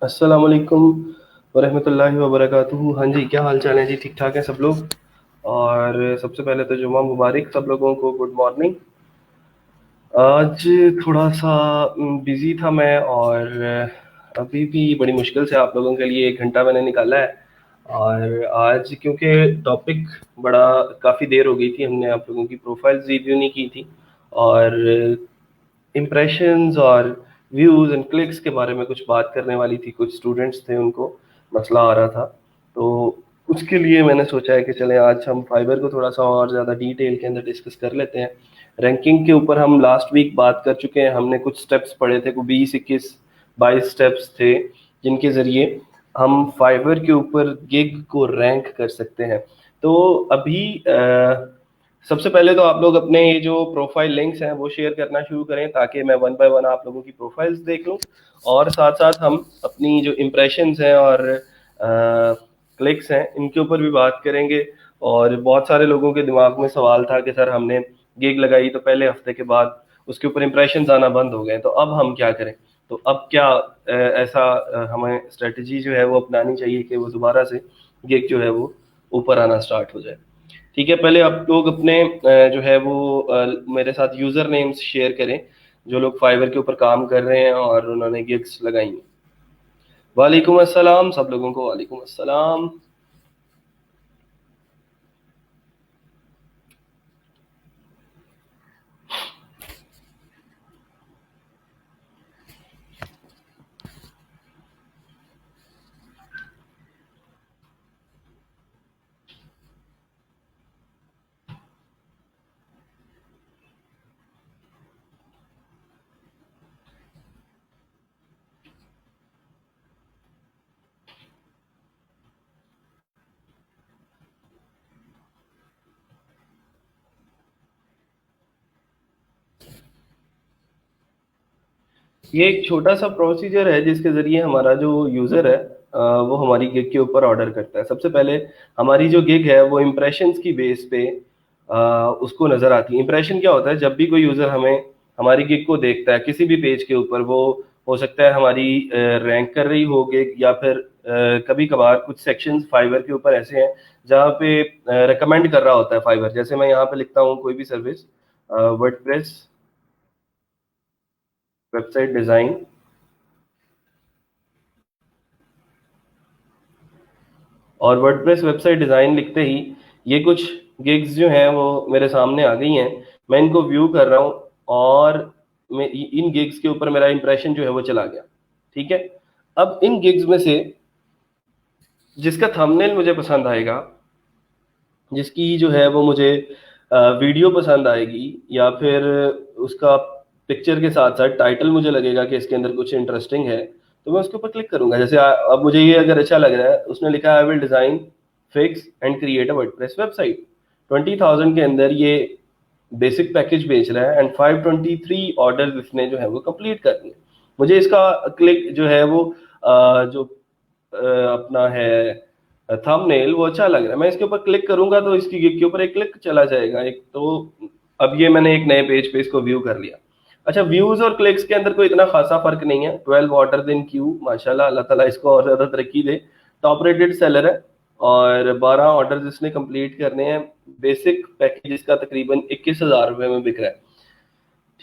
अस्सलाम वालेकुम वरहमतुल्लाहि वबरकातुहू। हाँ जी, क्या हाल चाल है जी? ठीक ठाक है सब लोग। और सबसे पहले तो जुम्मा मुबारक सब लोगों को। Good morning. आज थोड़ा सा बिज़ी था मैं, और अभी भी बड़ी मुश्किल से आप लोगों के लिए 1 घंटा मैंने निकाला है। और आज क्योंकि टॉपिक बड़ा काफ़ी देर हो गई थी, हमने आप लोगों की प्रोफाइल्स रिव्यू नहीं की थी, और इम्प्रेशंस और व्यूज़ एंड क्लिक्स के बारे में कुछ बात करने वाली थी। कुछ स्टूडेंट्स थे, उनको मसला आ रहा था, तो उसके लिए मैंने सोचा है कि चलें आज हम फाइबर को थोड़ा सा और ज़्यादा डिटेल के अंदर डिस्कस कर लेते हैं। रैंकिंग के ऊपर हम लास्ट वीक बात कर चुके हैं, हमने कुछ स्टेप्स पढ़े थे, को 20, 21, 22 स्टेप्स थे जिनके ज़रिए हम फाइबर के ऊपर गिग को रैंक कर सकते हैं। तो अभी सबसे पहले तो आप लोग अपने ये जो प्रोफाइल लिंक्स हैं वो शेयर करना शुरू करें, ताकि मैं वन बाय वन आप लोगों की प्रोफाइल्स देख लूं, और साथ साथ हम अपनी जो इम्प्रेशंस हैं और क्लिक्स हैं इनके ऊपर भी बात करेंगे। और बहुत सारे लोगों के दिमाग में सवाल था कि सर हमने गिग लगाई तो पहले हफ्ते के बाद उसके ऊपर इम्प्रेशंस आना बंद हो गए, तो अब हम क्या करें? तो अब क्या ऐसा हमें स्ट्रेटजी जो है वो अपनानी चाहिए कि वो दोबारा से गिग जो है वो ऊपर आना स्टार्ट हो जाए। ठीक है, पहले आप लोग अपने जो है वो मेरे साथ यूजर नेम्स शेयर करें, जो लोग फाइवर के ऊपर काम कर रहे हैं और उन्होंने गिग्स लगाई हैं। वालेकुम अस्सलाम सब लोगों को, वालेकुम अस्सलाम। ये एक छोटा सा प्रोसीजर है जिसके जरिए हमारा जो यूजर है वो हमारी गिग के ऊपर ऑर्डर करता है। सबसे पहले हमारी जो गिग है वो इम्प्रेशंस की बेस पे उसको नजर आती है। इम्प्रेशन क्या होता है? जब भी कोई यूजर हमें हमारी गिग को देखता है किसी भी पेज के ऊपर, वो हो सकता है हमारी रैंक कर रही हो गिग, या फिर कभी कभार कुछ सेक्शंस फाइवर के ऊपर ऐसे हैं जहाँ पे रिकमेंड कर रहा होता है फाइवर। जैसे मैं यहाँ पे लिखता हूँ कोई भी सर्विस, वर्डप्रेस वेबसाइट डिजाइन, और वर्डप्रेस वेबसाइट डिज़ाइन लिखते ही ये कुछ गिग्स जो हैं वो मेरे सामने आ गई हैं। मैं इनको व्यू कर रहा हूँ, और मैं इन गिग्स के ऊपर मेरा इंप्रेशन जो है वो चला गया। ठीक है, अब इन गिग्स में से जिसका थंबनेल मुझे पसंद आएगा, जिसकी जो है वो मुझे वीडियो पसंद आएगी, या फिर उसका पिक्चर के साथ साथ टाइटल मुझे लगेगा कि इसके अंदर कुछ इंटरेस्टिंग है, तो मैं उसके ऊपर क्लिक करूंगा। जैसे अब मुझे ये अगर अच्छा लग रहा है, उसने लिखा है I will design fix and create a WordPress website, 20,000 के अंदर ये बेसिक पैकेज बेच रहा है, एंड 523 ऑर्डर इसने जो है वो कंप्लीट कर दिए। मुझे इसका क्लिक जो है वो जो अपना है थंबनेल वो अच्छा लग रहा है, मैं इसके ऊपर क्लिक करूंगा तो इसकी गिग के ऊपर एक क्लिक चला जाएगा एक तो। अब ये मैंने एक नए पेज पे इसको व्यू कर लिया। अच्छा, व्यूज और क्लिक्स के अंदर कोई इतना खासा फर्क नहीं है। 12 ऑर्डर दिन क्यू, माशाल्लाह, अल्लाह ताला इसको और ज्यादा तरक्की दे। टॉप रेटेड सेलर है, और 12 ऑर्डर इसने कंप्लीट करने हैं। बेसिक पैकेज इसका तकरीबन 21,000 रुपये में बिक रहा है।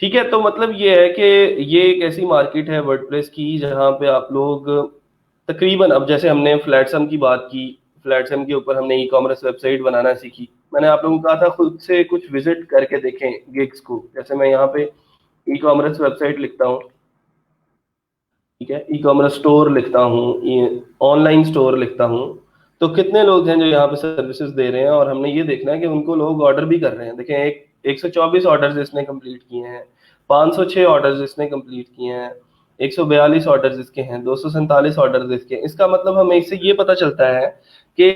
ठीक है, तो मतलब ये है कि ये एक ऐसी मार्केट है वर्डप्रेस की जहाँ पे आप लोग तकरीबन, अब जैसे हमने फ्लैटसम की बात की, फ्लैटसम के ऊपर हमने ई कॉमर्स वेबसाइट बनाना सीखी। मैंने आप लोगों को कहा था खुद से कुछ विजिट करके देखें गिग्स को। जैसे मैं यहाँ पे ई कॉमर्स वेबसाइट लिखता हूँ, ठीक है, ई कॉमर्स स्टोर लिखता हूँ, ऑनलाइन स्टोर लिखता हूँ, तो कितने लोग हैं जो यहाँ पे सर्विसेज दे रहे हैं, और हमने ये देखना है कि उनको लोग ऑर्डर भी कर रहे हैं। देखें, 124 ऑर्डर इसने कंप्लीट किए हैं, 506 ऑर्डर इसने कंप्लीट किए हैं, 142 ऑर्डर इसके हैं, 247 ऑर्डर इसके हैं। इसका मतलब हमें इससे ये पता चलता है कि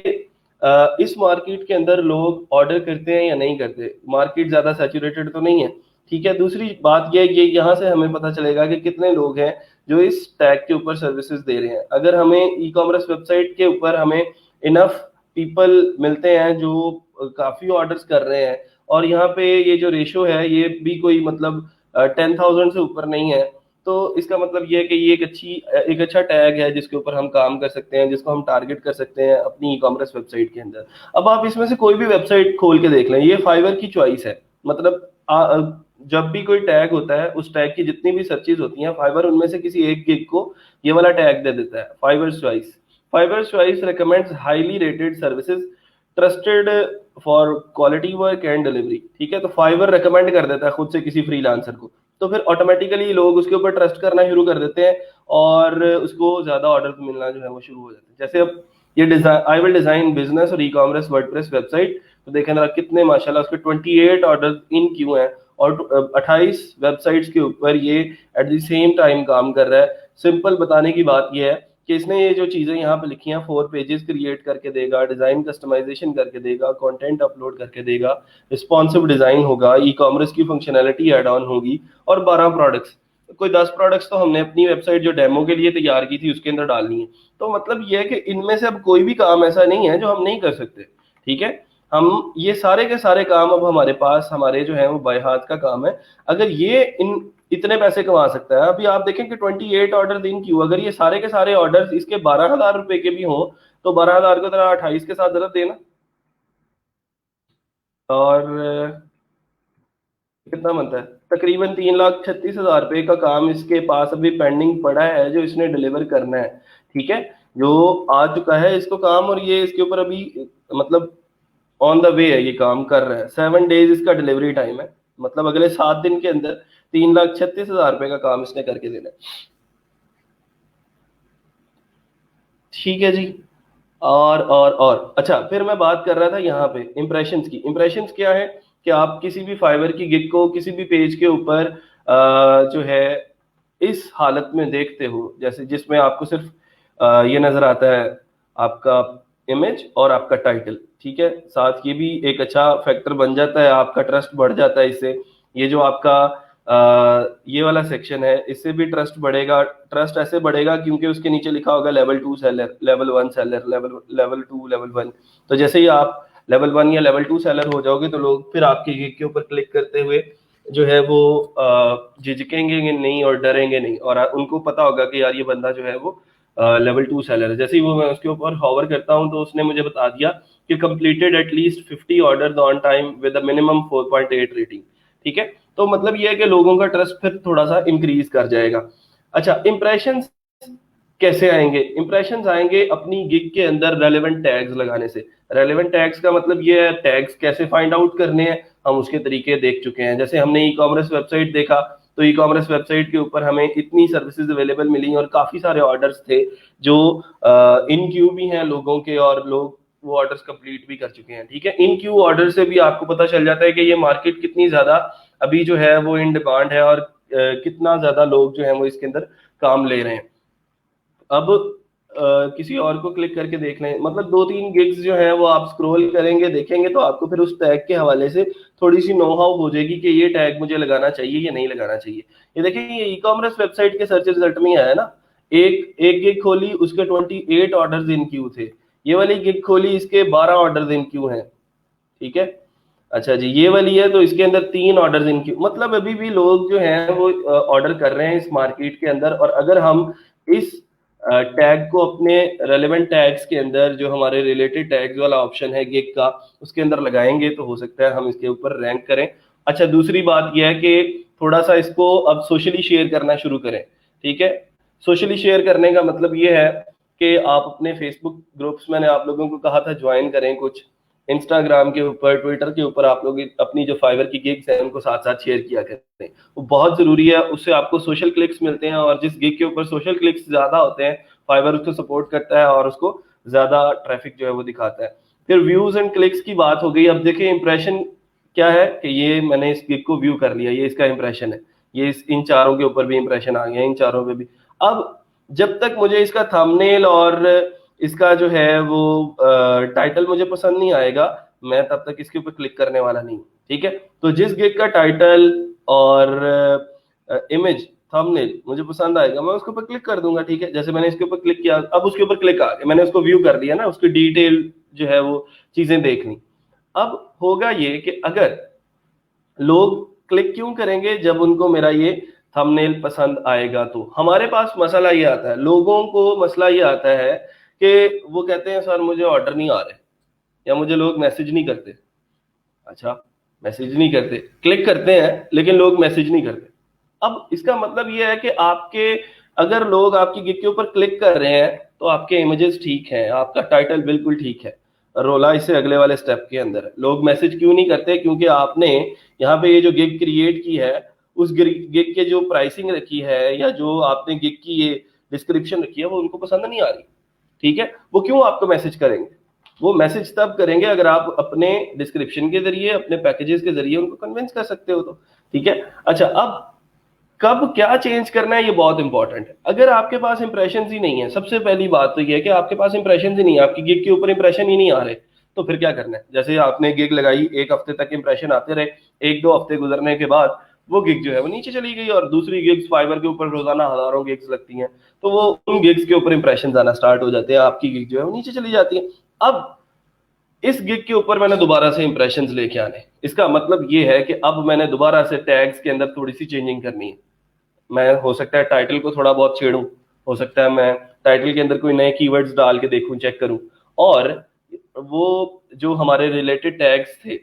इस मार्केट के अंदर लोग ऑर्डर करते हैं या नहीं करते, मार्केट ज्यादा सैचुरेटेड तो नहीं है। ठीक है, दूसरी बात यह है कि यहाँ से हमें पता चलेगा कि कितने लोग हैं जो इस टैग के ऊपर सर्विसेज दे रहे हैं। अगर हमें ई कॉमर्स वेबसाइट के ऊपर हमें इनफ पीपल मिलते हैं जो काफी ऑर्डर्स कर रहे हैं, और यहाँ पे ये जो रेशो है ये भी कोई मतलब 10,000 से ऊपर नहीं है, तो इसका मतलब ये है कि ये एक अच्छा टैग है जिसके ऊपर हम काम कर सकते हैं, जिसको हम टारगेट कर सकते हैं अपनी ई कॉमर्स वेबसाइट के अंदर। अब आप इसमें से कोई भी वेबसाइट खोल के देख लें, ये फाइवर की चॉइस है। मतलब जब भी कोई टैग होता है, उस टैग की जितनी भी सर्चेज होती हैं, फाइवर उनमें से किसी एक गिग को ये वाला टैग दे देता है, Fiverr choice. Fiverr choice recommends highly rated services trusted for quality work and delivery. ठीक है, तो फाइवर रिकमेंड कर देता है खुद से किसी फ्रीलांसर को, तो फिर ऑटोमेटिकली लोग उसके ऊपर ट्रस्ट करना शुरू कर देते हैं और उसको ज्यादा ऑर्डर मिलना जो है वो शुरू हो जाते हैं। जैसे अब ये design, I will design business और ई कॉमर्स वर्डप्रेस वेबसाइट, तो देखें ना कितने माशाल्लाह उसके 28 ऑर्डर इन क्यू हैं और 28 वेबसाइट्स के ऊपर ये एट द सेम टाइम काम कर रहा है। सिंपल बताने की बात ये है कि इसने ये जो चीजें यहाँ पे लिखी हैं, 4 पेजेस क्रिएट करके देगा, डिजाइन कस्टमाइजेशन करके देगा, कंटेंट अपलोड करके देगा, रिस्पॉन्सिव डिजाइन होगा, ई कॉमर्स की फंक्शनैलिटी एड ऑन होगी और 12 प्रोडक्ट्स, कोई 10 प्रोडक्ट्स तो हमने अपनी वेबसाइट जो डेमो के लिए तैयार की थी उसके अंदर डालनी है। तो मतलब ये है कि इनमें से अब कोई भी काम ऐसा नहीं है जो हम नहीं कर सकते। ठीक है, हम ये सारे के सारे काम अब हमारे पास, हमारे जो है वो बाय हाथ का काम है। अगर ये इन इतने पैसे कमा सकता है, अभी आप देखें कि 28 ऑर्डर दिन क्यों, अगर ये सारे के सारे ऑर्डर इसके 12,000 रुपए के भी हों, तो 12,000 को तरह 28 के साथ जरा देना, और कितना बनता है, तकरीबन 3,36,000 रुपए का काम इसके पास अभी पेंडिंग पड़ा है जो इसने डिलीवर करना है। ठीक है, जो आ चुका है इसको काम, और ये इसके ऊपर अभी मतलब ऑन द वे है, ये काम कर रहा है। 7 डेज इसका डिलीवरी टाइम है, मतलब अगले 7 दिन के अंदर 3,36,000 रुपए का काम इसने करके देना है। ठीक है जी। और अच्छा, फिर मैं बात कर रहा था यहाँ पे इम्प्रेशंस की। इम्प्रेशंस क्या है कि आप किसी भी फाइवर की गिग को किसी भी पेज के ऊपर जो है इस हालत में देखते हो, जैसे जिसमें आपको सिर्फ ये नजर आता है आपका इमेज और आपका टाइटल। ठीक है, साथ ये भी एक अच्छा फैक्टर बन जाता है, आपका ट्रस्ट बढ़ जाता है इससे। ये जो आपका ये वाला सेक्शन है, इससे भी ट्रस्ट बढ़ेगा। ट्रस्ट ऐसे बढ़ेगा क्योंकि उसके नीचे लिखा होगा level 2 seller, level 1 seller, level level 2, level 1। तो जैसे ही आप लेवल 1 या लेवल 2 सेलर हो जाओगे, तो लोग फिर आपके गिग के ऊपर क्लिक करते हुए जो है वो झिझकेंगे नहीं और डरेंगे नहीं, और उनको पता होगा कि यार ये बंदा जो है वो लेवल 2 सेलर है। जैसे ही वो मैं उसके ऊपर हॉवर करता हूँ, तो उसने मुझे बता दिया कि completed at least 50 order on time with minimum 4.8 rating. ठीक है, तो मतलब ये है कि लोगों का ट्रस्ट फिर थोड़ा सा इंक्रीज कर जाएगा। अच्छा, इंप्रेशन कैसे आएंगे? इंप्रेशंस आएंगे अपनी गिग के अंदर रेलेवेंट टैग्स लगाने से। रेलेवेंट टैग्स का मतलब ये है, टैग्स कैसे फाइंड आउट करने हैं हम उसके तरीके देख चुके हैं। जैसे हमने ई कॉमर्स वेबसाइट देखा, तो ई कॉमर्स वेबसाइट के ऊपर हमें इतनी सर्विसेज अवेलेबल मिली और काफी सारे ऑर्डर्स थे जो इन क्यू भी हैं लोगों के, और लोग वो ऑर्डर्स कंप्लीट भी कर चुके हैं। ठीक है, इन क्यू ऑर्डर से भी आपको पता चल जाता है कि ये मार्केट कितनी ज्यादा अभी जो है वो इन डिमांड है, और कितना ज्यादा लोग जो है वो इसके अंदर काम ले रहे हैं। अब किसी और को क्लिक करके देख लें, मतलब 2-3 गिग्स जो है वो आप स्क्रॉल करेंगे देखेंगे, तो आपको फिर उस टैग के हवाले से थोड़ी सी नो हाउ हो जाएगी कि ये टैग मुझे लगाना चाहिए या नहीं लगाना चाहिए। ये देखिए, ये ई कॉमर्स वेबसाइट के सर्च रिजल्ट में आया ना, एक एक गिग खोली उसके 28 ऑर्डर इन क्यू थे, ये वाली गिग खोली इसके 12 ऑर्डर इन क्यू हैं। ठीक है, अच्छा जी, ये वाली है तो इसके अंदर 3 ऑर्डर इन क्यू, मतलब अभी भी लोग जो हैं वो ऑर्डर कर रहे हैं इस मार्केट के अंदर। और अगर हम इस टैग को अपने रेलेवेंट टैग्स के अंदर, जो हमारे रिलेटेड टैग्स वाला ऑप्शन है गिग का, उसके अंदर लगाएंगे, तो हो सकता है हम इसके ऊपर रैंक करें। अच्छा, दूसरी बात यह है कि थोड़ा सा इसको अब सोशली शेयर करना शुरू करें। ठीक है, सोशली शेयर करने का मतलब ये है कि आप अपने फेसबुक ग्रुप्स, मैंने आप लोगों को कहा था ज्वाइन करें कुछ, इंस्टाग्राम के ऊपर, ट्विटर के ऊपर आप लोग अपनी जो फाइवर की गिग्स हैं उनको साथ साथ शेयर किया करते हैं। वो बहुत जरूरी है, उससे आपको सोशल क्लिक्स मिलते हैं, और जिस गिग के ऊपर सोशल क्लिक्स ज्यादा होते हैं, फाइवर उसको सपोर्ट करता है और उसको ज्यादा ट्रैफिक जो है वो दिखाता है। फिर व्यूज एंड क्लिक्स की बात हो गई। अब देखिए, इंप्रेशन क्या है कि ये मैंने इस गिग को व्यू कर लिया, ये इसका इंप्रेशन है, ये इन चारों के ऊपर भी इंप्रेशन आ गया, इन चारों पे भी। अब जब तक मुझे इसका थंबनेल और इसका जो है वो टाइटल मुझे पसंद नहीं आएगा, मैं तब तक इसके ऊपर क्लिक करने वाला नहीं। ठीक है, तो जिस गिग का टाइटल और इमेज, थंबनेल मुझे पसंद आएगा, मैं उसके ऊपर क्लिक कर दूंगा। ठीक है, जैसे मैंने इसके ऊपर क्लिक किया, अब उसके ऊपर क्लिक आ गया, मैंने उसको व्यू कर लिया ना, उसकी डिटेल जो है वो चीजें देख ली। अब होगा ये कि अगर लोग क्लिक क्यों करेंगे, जब उनको मेरा ये थंबनेल पसंद आएगा तो हमारे पास मसला ये आता है, लोगों को मसला ये आता है कि वो कहते हैं सर मुझे ऑर्डर नहीं आ रहे, या मुझे लोग मैसेज नहीं करते। अच्छा, मैसेज नहीं करते, क्लिक करते हैं लेकिन लोग मैसेज नहीं करते। अब इसका मतलब ये है कि आपके, अगर लोग आपकी गिग के ऊपर क्लिक कर रहे हैं तो आपके इमेजेस ठीक हैं, आपका टाइटल बिल्कुल ठीक है, रोला इससे अगले वाले स्टेप के अंदर है। लोग मैसेज क्यों नहीं करते? क्योंकि आपने यहाँ पे ये जो गिग क्रिएट की है, उस गिग के जो प्राइसिंग रखी है या जो आपने गिग की ये डिस्क्रिप्शन रखी है वो उनको पसंद नहीं आ रही। ठीक है, वो क्यों आपको मैसेज करेंगे? वो मैसेज तब करेंगे अगर आप अपने डिस्क्रिप्शन के जरिए, अपने पैकेजेस के जरिए उनको कन्विंस कर सकते हो तो। ठीक है, अच्छा, अब कब क्या चेंज करना है ये बहुत इंपॉर्टेंट है। अगर आपके पास इंप्रेशन ही नहीं है, सबसे पहली बात तो ये है कि आपके पास इंप्रेशन ही नहीं है, आपकी गिग के ऊपर इंप्रेशन ही नहीं आ रहे, तो फिर क्या करना है? जैसे आपने गिग लगाई, एक हफ्ते तक इंप्रेशन आते रहे, एक दो हफ्ते गुजरने के बाद वो गिग जो है वो नीचे चली गई और दूसरी गिग्स फाइवर के ऊपर रोजाना हजारों गिग्स लगती हैं, तो वो उन गिग्स के ऊपर इंप्रेशन आना स्टार्ट हो जाते हैं, आपकी गिग जो है वो नीचे चली जाती है। अब इस गिग के ऊपर मैंने दोबारा से इंप्रेशन लेके आने, इसका मतलब ये है कि अब मैंने दोबारा से टैग्स के अंदर थोड़ी सी चेंजिंग करनी है। मैं हो सकता है टाइटल को थोड़ा बहुत छेड़ूं, हो सकता है मैं टाइटल के अंदर कोई नए कीवर्ड्स डाल के देखूं, चेक करूं, और वो जो हमारे रिलेटेड टैग्स थे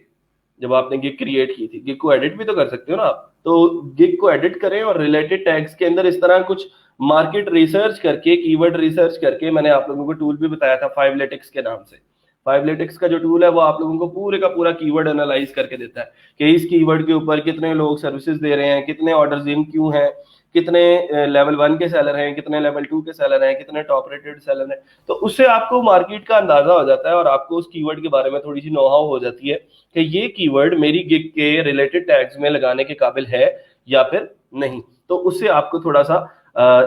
जब आपने गिग क्रिएट की थी, गिग को एडिट भी तो कर सकते हो ना आप, तो गिग को एडिट करें और रिलेटेड टैग्स के अंदर इस तरह कुछ मार्केट रिसर्च करके, कीवर्ड रिसर्च करके, मैंने आप लोगों को टूल भी बताया था फाइवलेटिक्स के नाम से। फाइवलेटिक्स का जो टूल है वो आप लोगों को पूरे का पूरा कीवर्ड एनालाइज करके देता है कि इस कीवर्ड के ऊपर कितने लोग सर्विसेज दे रहे हैं, कितने ऑर्डर्स इन क्यों हैं, कितने लेवल 1 के सेलर हैं, कितने लेवल 2 के सेलर हैं, कितने टॉप रेटेड सेलर हैं। तो उससे आपको मार्केट का अंदाजा हो जाता है और आपको उस कीवर्ड के बारे में थोड़ी सी नो हाउ हो जाती है कि ये कीवर्ड मेरी गिग के रिलेटेड टैग्स में लगाने के काबिल है या फिर नहीं। तो उससे आपको थोड़ा सा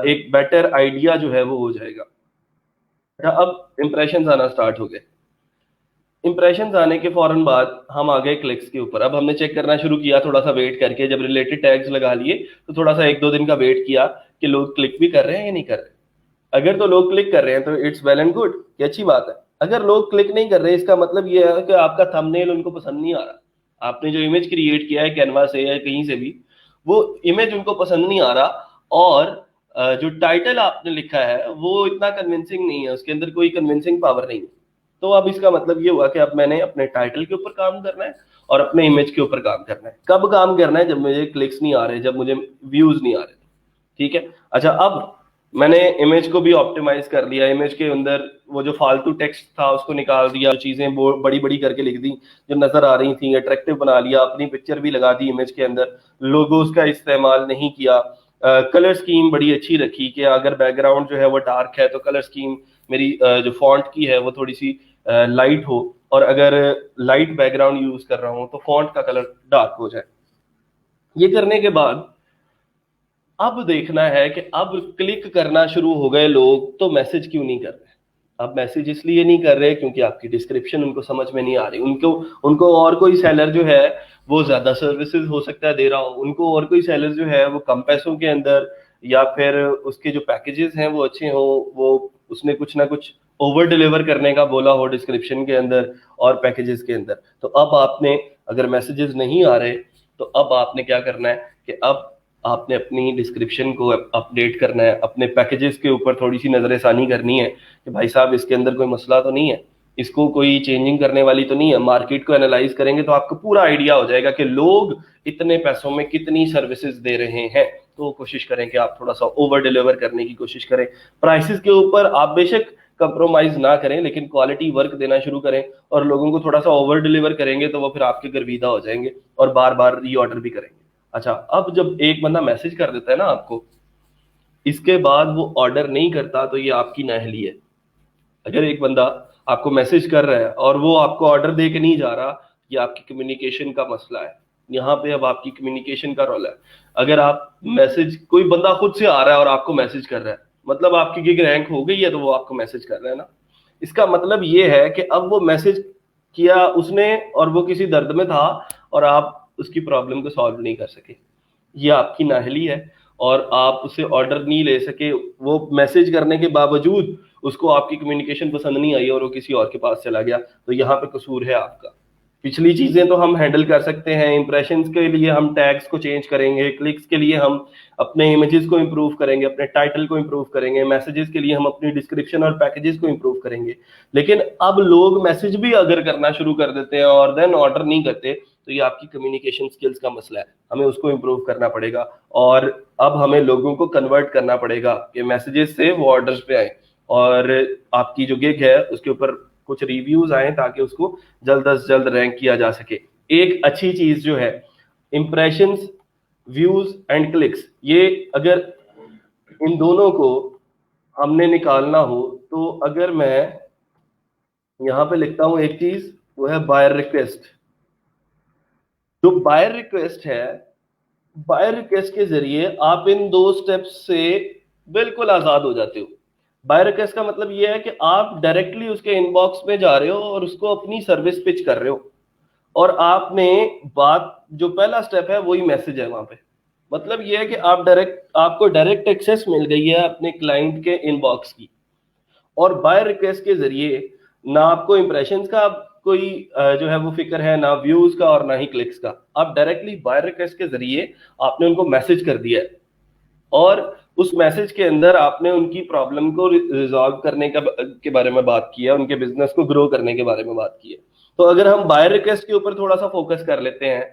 एक बेटर आइडिया जो है वो हो जाएगा। अब इंप्रेशन आना स्टार्ट हो गए। इंप्रेशन आने के फौरन बाद हम आ गए क्लिक्स के ऊपर। अब हमने चेक करना शुरू किया थोड़ा सा वेट करके, जब रिलेटेड टैग्स लगा लिए तो थोड़ा सा एक दो दिन का वेट किया कि लोग क्लिक भी कर रहे हैं या नहीं कर रहे। अगर तो लोग क्लिक कर रहे हैं तो इट्स वेल एंड गुड, ये अच्छी बात है। अगर लोग क्लिक नहीं कर रहे, इसका मतलब ये है कि आपका थंबनेल उनको पसंद नहीं आ रहा। आपने जो इमेज क्रिएट किया है कैनवा से या कहीं से भी, वो इमेज उनको पसंद नहीं आ रहा, और जो टाइटल आपने लिखा है वो इतना कन्विंसिंग नहीं है, उसके अंदर कोई कन्विंसिंग पावर नहीं है। तो अब इसका मतलब ये हुआ कि अब मैंने अपने टाइटल के ऊपर काम करना है और अपने इमेज के ऊपर काम करना है। कब काम करना है? जब मुझे क्लिक्स नहीं आ रहे, जब मुझे व्यूज नहीं आ रहे। ठीक है, अच्छा, अब मैंने इमेज को भी ऑप्टिमाइज कर लिया। इमेज के अंदर वो जो फालतू टेक्स्ट था उसको निकाल दिया, चीजें बड़ी बड़ी करके लिख दी जो नजर आ रही थी, अट्रैक्टिव बना लिया, अपनी पिक्चर भी लगा दी इमेज के अंदर, लोगोस का इस्तेमाल नहीं किया, कलर स्कीम बड़ी अच्छी रखी कि अगर बैकग्राउंड जो है वो डार्क है तो कलर स्कीम मेरी जो फॉन्ट की है वो थोड़ी सी लाइट हो, और अगर लाइट बैकग्राउंड यूज कर रहा हूं तो फॉन्ट का कलर डार्क हो जाए। ये करने के बाद अब देखना है कि अब क्लिक करना शुरू हो गए लोग, तो मैसेज क्यों नहीं कर रहे? अब मैसेज इसलिए नहीं कर रहे क्योंकि आपकी डिस्क्रिप्शन उनको समझ में नहीं आ रही। उनको उनको और कोई सेलर जो है वो ज्यादा सर्विसेज हो सकता है दे रहा हो, उनको और कोई सेलर जो है वो कम पैसों के अंदर, या फिर उसके जो पैकेजेस हैं वो अच्छे हो, वो उसने कुछ ना कुछ ओवर डिलीवर करने का बोला हो डिस्क्रिप्शन के अंदर और पैकेजेस के अंदर। तो अब आपने, अगर मैसेजेस नहीं आ रहे, तो अब आपने क्या करना है कि अब आपने अपनी डिस्क्रिप्शन को अपडेट करना है, अपने पैकेजेस के ऊपर थोड़ी सी नजरसानी करनी है कि भाई साहब इसके अंदर कोई मसला तो नहीं है, इसको कोई चेंजिंग करने वाली तो नहीं है। मार्केट को एनालाइज करेंगे तो आपको पूरा आइडिया हो जाएगा कि लोग इतने पैसों में कितनी सर्विसेज दे रहे हैं। तो कोशिश करें कि आप थोड़ा सा ओवर डिलीवर करने की कोशिश करें। प्राइसेस के ऊपर आप बेशक कंप्रोमाइज ना करें, लेकिन क्वालिटी वर्क देना शुरू करें, और लोगों को थोड़ा सा ओवर डिलीवर करेंगे तो वो फिर आपके गर्विदा हो जाएंगे और बार बार री ऑर्डर भी करेंगे। अच्छा, अब जब एक बंदा मैसेज कर देता है ना आपको, इसके बाद वो ऑर्डर नहीं करता, तो ये आपकी नाअहली है। अगर एक बंदा आपको मैसेज कर रहा है और वो आपको ऑर्डर दे के नहीं जा रहा, ये आपकी कम्युनिकेशन का मसला है। यहाँ पे अब आपकी कम्युनिकेशन का रोल है। अगर आप मैसेज, कोई बंदा खुद से आ रहा है और आपको मैसेज कर रहा है, मतलब आपकी गिग रैंक हो गई है तो वो आपको मैसेज कर रहा है ना। इसका मतलब ये है कि अब वो मैसेज किया उसने और वो किसी दर्द में था और आप उसकी प्रॉब्लम को सॉल्व नहीं कर सके, ये आपकी नाअहली है, और आप उससे ऑर्डर नहीं ले सके। वो मैसेज करने के बावजूद उसको आपकी कम्युनिकेशन पसंद नहीं आई और वो किसी और के पास चला गया, तो यहाँ पे कसूर है आपका। पिछली चीजें तो हम हैंडल कर सकते हैं, इंप्रेशंस के लिए हम टैग्स को चेंज करेंगे, क्लिक्स के लिए हम अपने इमेजेस को इंप्रूव करेंगे, अपने टाइटल को इंप्रूव करेंगे, मैसेजेस के लिए हम अपनी डिस्क्रिप्शन और पैकेजेस को इंप्रूव करेंगे। लेकिन अब लोग मैसेज भी अगर करना शुरू कर देते हैं और देन ऑर्डर नहीं करते, तो ये आपकी कम्युनिकेशन स्किल्स का मसला है, हमें उसको इंप्रूव करना पड़ेगा। और अब हमें लोगों को कन्वर्ट करना पड़ेगा कि मैसेजेस से वो ऑर्डर्स पे आए, और आपकी जो गिग है उसके ऊपर कुछ रिव्यूज आए ताकि उसको जल्द से जल्द रैंक किया जा सके। एक अच्छी चीज जो है, इंप्रेशंस, व्यूज एंड क्लिक्स, ये अगर इन दोनों को हमने निकालना हो, तो अगर मैं यहाँ पे लिखता हूं एक चीज, वो है बायर रिक्वेस्ट। जो बायर रिक्वेस्ट है, बायर रिक्वेस्ट के जरिए आप इन दो स्टेप्स से बिल्कुल आजाद हो जाते हो। बायर रिक्वेस्ट का मतलब ये है कि आप डायरेक्टली उसके इनबॉक्स में जा रहे हो और उसको अपनी सर्विस पिच कर रहे हो, और आपने बात, जो पहला स्टेप है वही मैसेज है वहां पे। मतलब ये है कि आपको डायरेक्ट एक्सेस मिल गई है अपने क्लाइंट के इनबॉक्स की, और बाय रिक्वेस्ट के जरिए ना आपको इंप्रेशंस का कोई जो है वो फिक्र है, ना व्यूज का और ना ही क्लिक्स का। आप डायरेक्टली बाय रिक्वेस्ट के जरिए आपने उनको मैसेज कर दिया है, और उस मैसेज के अंदर आपने उनकी प्रॉब्लम को रिजॉल्व करने के बारे में बात की है, उनके बिजनेस को ग्रो करने के बारे में बात की है। तो अगर हम बायर रिक्वेस्ट के ऊपर थोड़ा सा फोकस कर लेते हैं,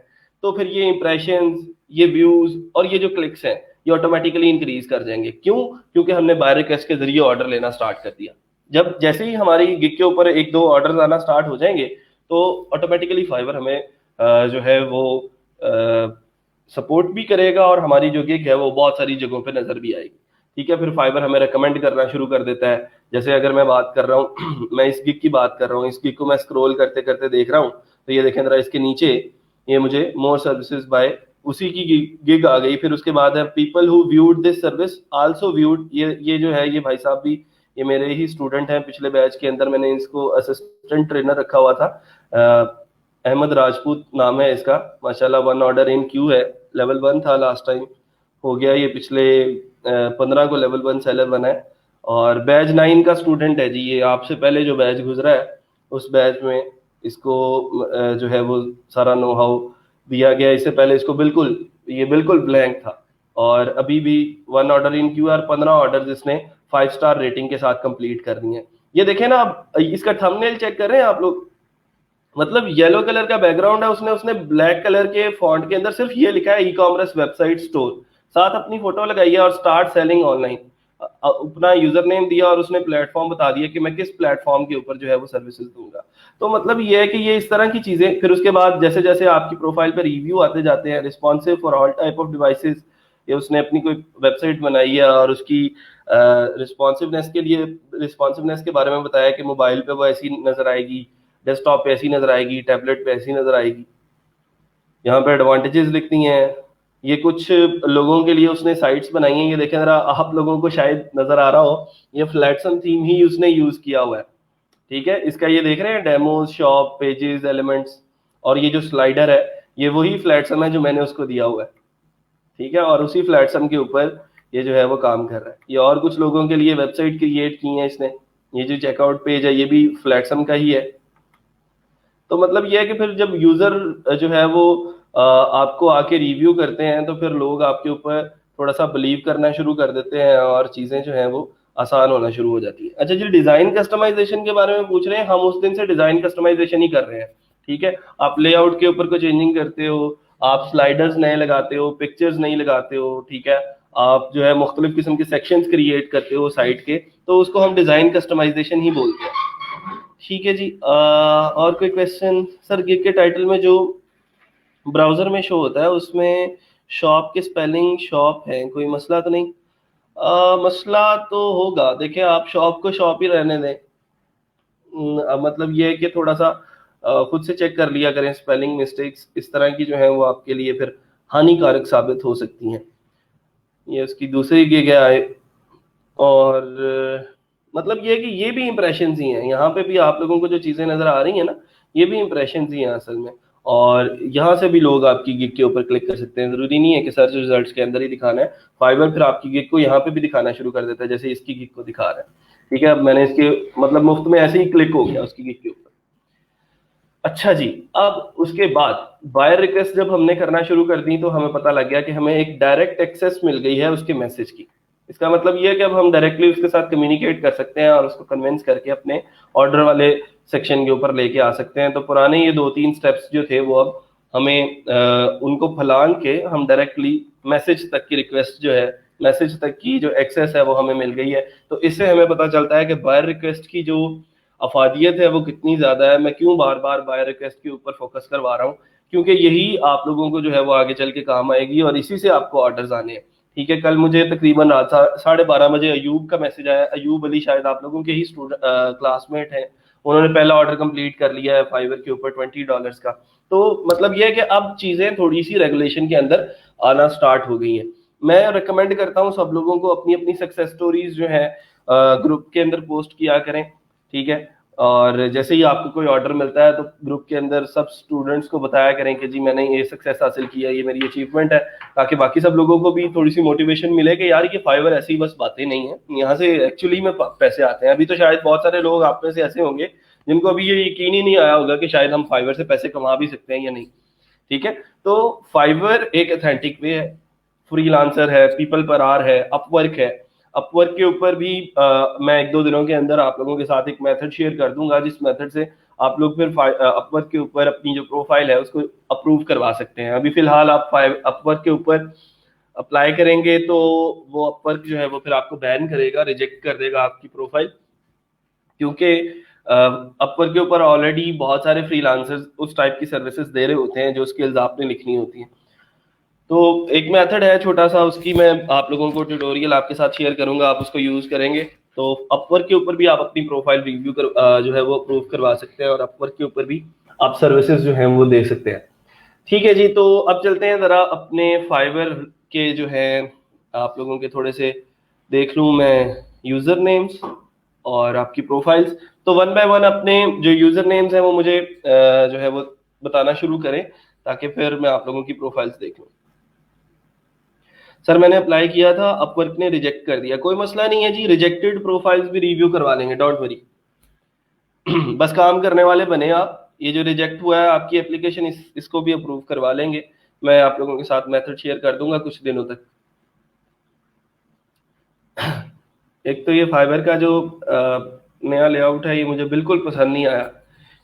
तो फिर ये इंप्रेशंस, ये व्यूज और ये जो क्लिक्स हैं, ये ऑटोमेटिकली इंक्रीज कर जाएंगे। क्यों? क्योंकि हमने बायर रिक्वेस्ट के जरिए ऑर्डर लेना स्टार्ट कर दिया। जब जैसे ही हमारी गिग के ऊपर एक दो ऑर्डर आना स्टार्ट हो जाएंगे, तो ऑटोमेटिकली फाइवर हमें जो है वो सपोर्ट भी करेगा, और हमारी जो गिग है वो बहुत सारी जगहों पे नजर भी आएगी। ठीक है, फिर फाइवर हमें रेकमेंड करना शुरू कर देता है। जैसे अगर मैं बात कर रहा हूँ मैं इस गिग की बात कर रहा हूँ, इस गिग को मैं स्क्रॉल करते करते देख रहा हूँ, तो ये देखें जरा, इसके नीचे ये मुझे मोर सर्विसेज बाय उसी की गिग आ गई। फिर उसके बाद है people who viewed this service also viewed, ये जो है, ये भाई साहब भी ये मेरे ही स्टूडेंट हैं। पिछले बैच के अंदर मैंने इसको असिस्टेंट ट्रेनर रखा हुआ था, अहमद राजपूत नाम है इसका। माशाल्लाह 1 ऑर्डर इन क्यू है, लेवल 1 था लास्ट टाइम, हो गया ये पिछले 15 को लेवल 1 सेलर बना है, और बैच 9 का स्टूडेंट है जी। ये आपसे पहले जो बैच गुजरा है उस बैच में इसको जो है वो सारा नो हाउ दिया गया। इससे पहले इसको बिल्कुल ब्लैंक था, और अभी भी 1 ऑर्डर इन क्यू और 15 ऑर्डर इसने 5 स्टार रेटिंग के साथ कंप्लीट कर दी है। ये देखें ना, आप इसका थंबनेल चेक कर रहे हैं आप लोग, मतलब येलो कलर का बैकग्राउंड है, उसने ब्लैक कलर के फॉन्ट के अंदर सिर्फ ये लिखा है ई कॉमर्स वेबसाइट स्टोर, साथ अपनी फोटो लगाई है और स्टार्ट सेलिंग ऑनलाइन, अपना यूजर नेम दिया, और उसने प्लेटफॉर्म बता दिया कि मैं किस प्लेटफॉर्म के ऊपर जो है वो सर्विसेज दूंगा। तो मतलब ये है कि ये इस तरह की चीजें, फिर उसके बाद जैसे जैसे आपकी प्रोफाइल पर रिव्यू आते जाते हैं, responsive for all type of devices, ये उसने अपनी कोई वेबसाइट बनाई है, और उसकी रिस्पॉन्सिवनेस के बारे में बताया कि मोबाइल पे वो ऐसी नजर आएगी, डेस्कटॉप पे ऐसी नजर आएगी, टैबलेट पे ऐसी नजर आएगी। यहाँ पे एडवांटेजेस लिखती हैं। ये कुछ लोगों के लिए उसने साइट्स बनाई हैं, ये देखें जरा, आप लोगों को शायद नजर आ रहा हो, ये फ्लैटसम थीम ही उसने यूज किया हुआ है। ठीक है, इसका ये देख रहे हैं, डेमोज, शॉप, पेजेस, एलिमेंट्स, और ये जो स्लाइडर है ये वही फ्लैटसम है जो मैंने उसको दिया हुआ है। ठीक है, और उसी फ्लैटसम के ऊपर ये जो है वो काम कर रहा है। ये और कुछ लोगों के लिए वेबसाइट क्रिएट की है इसने, ये जो चेकआउट पेज है ये भी फ्लैटसम का ही है। तो मतलब ये है कि फिर जब यूजर जो है वो आपको आके रिव्यू करते हैं, तो फिर लोग आपके ऊपर थोड़ा सा बिलीव करना शुरू कर देते हैं, और चीजें जो हैं वो आसान होना शुरू हो जाती है। अच्छा जी, डिजाइन कस्टमाइजेशन के बारे में पूछ रहे हैं, हम उस दिन से डिजाइन कस्टमाइजेशन ही कर रहे हैं। ठीक है, आप लेआउट के ऊपर कोई चेंजिंग करते हो, आप स्लाइडर्स नए लगाते हो, पिक्चर्स नहीं लगाते हो, ठीक है, आप जो है मुख्तलिफ किस्म के सेक्शंस क्रिएट करते हो साइट के, तो उसको हम डिजाइन कस्टमाइजेशन ही बोलते हैं। ठीक है जी, और कोई क्वेश्चन? सर गिग के टाइटल में जो ब्राउजर में शो होता है उसमें शॉप की स्पेलिंग शॉप है, कोई मसला तो नहीं? मसला तो होगा, देखिए आप शॉप को शॉप ही रहने दें। मतलब ये है कि थोड़ा सा खुद से चेक कर लिया करें, स्पेलिंग मिस्टेक्स इस तरह की जो है वो आपके लिए फिर हानिकारक साबित हो सकती हैं। ये उसकी दूसरी गिग है, और मतलब ये है कि ये भी इंप्रेशन ही हैं। यहाँ पे भी आप लोगों को जो चीजें नजर आ रही हैं ना, ये भी इंप्रेशन ही हैं असल में, और यहाँ से भी लोग आपकी गिग के ऊपर क्लिक कर सकते हैं। जरूरी नहीं है कि सर्च रिजल्ट्स के अंदर ही दिखाना है, फाइवर फिर आपकी गिग को यहाँ पे भी दिखाना शुरू कर देता है, जैसे इसकी गिग को दिखा रहा है। ठीक है, अब मैंने इसके मतलब मुफ्त में ऐसे ही क्लिक हो गया उसकी गिग के ऊपर। अच्छा जी, अब उसके बाद बायर रिक्वेस्ट जब हमने करना शुरू कर दी तो हमें पता लग गया कि हमें एक डायरेक्ट एक्सेस मिल गई है उसके मैसेज की। इसका मतलब ये है कि अब हम डायरेक्टली उसके साथ कम्युनिकेट कर सकते हैं और उसको कन्विंस करके अपने ऑर्डर वाले सेक्शन के ऊपर लेके आ सकते हैं। तो पुराने ये 2-3 स्टेप्स जो थे वो अब हमें उनको फलांग के हम डायरेक्टली मैसेज तक की रिक्वेस्ट जो है, मैसेज तक की जो एक्सेस है वो हमें मिल गई है। तो इससे हमें पता चलता है कि बायर रिक्वेस्ट की जो अफादियत है वो कितनी ज्यादा है। मैं क्यों बार बार बायर रिक्वेस्ट के ऊपर फोकस करवा रहा हूँ, क्योंकि यही आप लोगों को जो है वो आगे चल के काम आएगी और इसी से आपको ऑर्डर्स आने हैं। ठीक है, कल मुझे तकरीबन रात 12:30 बजे अयूब का मैसेज आया। अयूब अली शायद आप लोगों के ही स्टूडेंट क्लासमेट हैं। उन्होंने पहला ऑर्डर कंप्लीट कर लिया है फाइवर के ऊपर $20 का। तो मतलब यह है कि अब चीजें थोड़ी सी रेगुलेशन के अंदर आना स्टार्ट हो गई हैं। मैं रिकमेंड करता हूँ सब लोगों को अपनी अपनी सक्सेस स्टोरीज जो है ग्रुप के अंदर पोस्ट किया करें। ठीक है, और जैसे ही आपको कोई ऑर्डर मिलता है तो ग्रुप के अंदर सब स्टूडेंट्स को बताया करें कि जी मैंने ये सक्सेस हासिल किया, ये मेरी अचीवमेंट है, ताकि बाकी सब लोगों को भी थोड़ी सी मोटिवेशन मिले कि यार ये फाइवर ऐसी बस बातें नहीं है, यहाँ से एक्चुअली में पैसे आते हैं। अभी तो शायद बहुत सारे लोग आप में से ऐसे होंगे जिनको अभी ये यकीन ही नहीं आया होगा कि शायद हम फाइवर से पैसे कमा भी सकते हैं या नहीं। ठीक है, तो फाइवर एक अथेंटिक वे है, फ्रीलांसर है, पीपल पर आर है, अपवर्क है। अपवर्क के ऊपर भी मैं 1-2 दिनों के अंदर आप लोगों के साथ एक मेथड शेयर कर दूंगा जिस मेथड से आप लोग फिर अपवर्क के ऊपर अपनी जो प्रोफाइल है उसको अप्रूव करवा सकते हैं। अभी फिलहाल आप अपवर्क के ऊपर अप्लाई करेंगे तो वो अपवर्क जो है वो फिर आपको बैन करेगा, रिजेक्ट कर देगा आपकी प्रोफाइल, क्योंकि अपवर्क के ऊपर ऑलरेडी बहुत सारे फ्रीलांसर्स उस टाइप की सर्विसेज दे रहे होते हैं जो स्किल्स आपने लिखनी होती हैं। तो एक मेथड है छोटा सा, उसकी मैं आप लोगों को ट्यूटोरियल आपके साथ शेयर करूंगा, आप उसको यूज करेंगे तो अपवर्क के ऊपर भी आप अपनी प्रोफाइल रिव्यू जो है वो अप्रूव करवा सकते हैं और अपवर्क के ऊपर भी आप सर्विसेज जो हैं वो दे सकते हैं। ठीक है जी, तो अब चलते हैं जरा अपने फाइवर के जो है आप लोगों के थोड़े से देख लूं मैं यूजर नेम्स और आपकी प्रोफाइल्स। तो वन बाय वन अपने जो यूजर नेम्स हैं वो मुझे जो है वो बताना शुरू करें ताकि फिर मैं आप लोगों की प्रोफाइल्स देख लूं। सर मैंने अप्लाई किया था, अपवर्क ने रिजेक्ट कर दिया। कोई मसला नहीं है जी, रिजेक्टेड प्रोफाइल्स भी रिव्यू करवा लेंगे, डोंट वरी। बस काम करने वाले बने आप। ये जो रिजेक्ट हुआ है आपकी एप्लीकेशन, इसको भी अप्रूव करवा लेंगे। मैं आप लोगों के साथ मेथड शेयर कर दूंगा कुछ दिनों तक। एक तो ये फाइबर का जो नया लेआउट है ये मुझे बिल्कुल पसंद नहीं आया।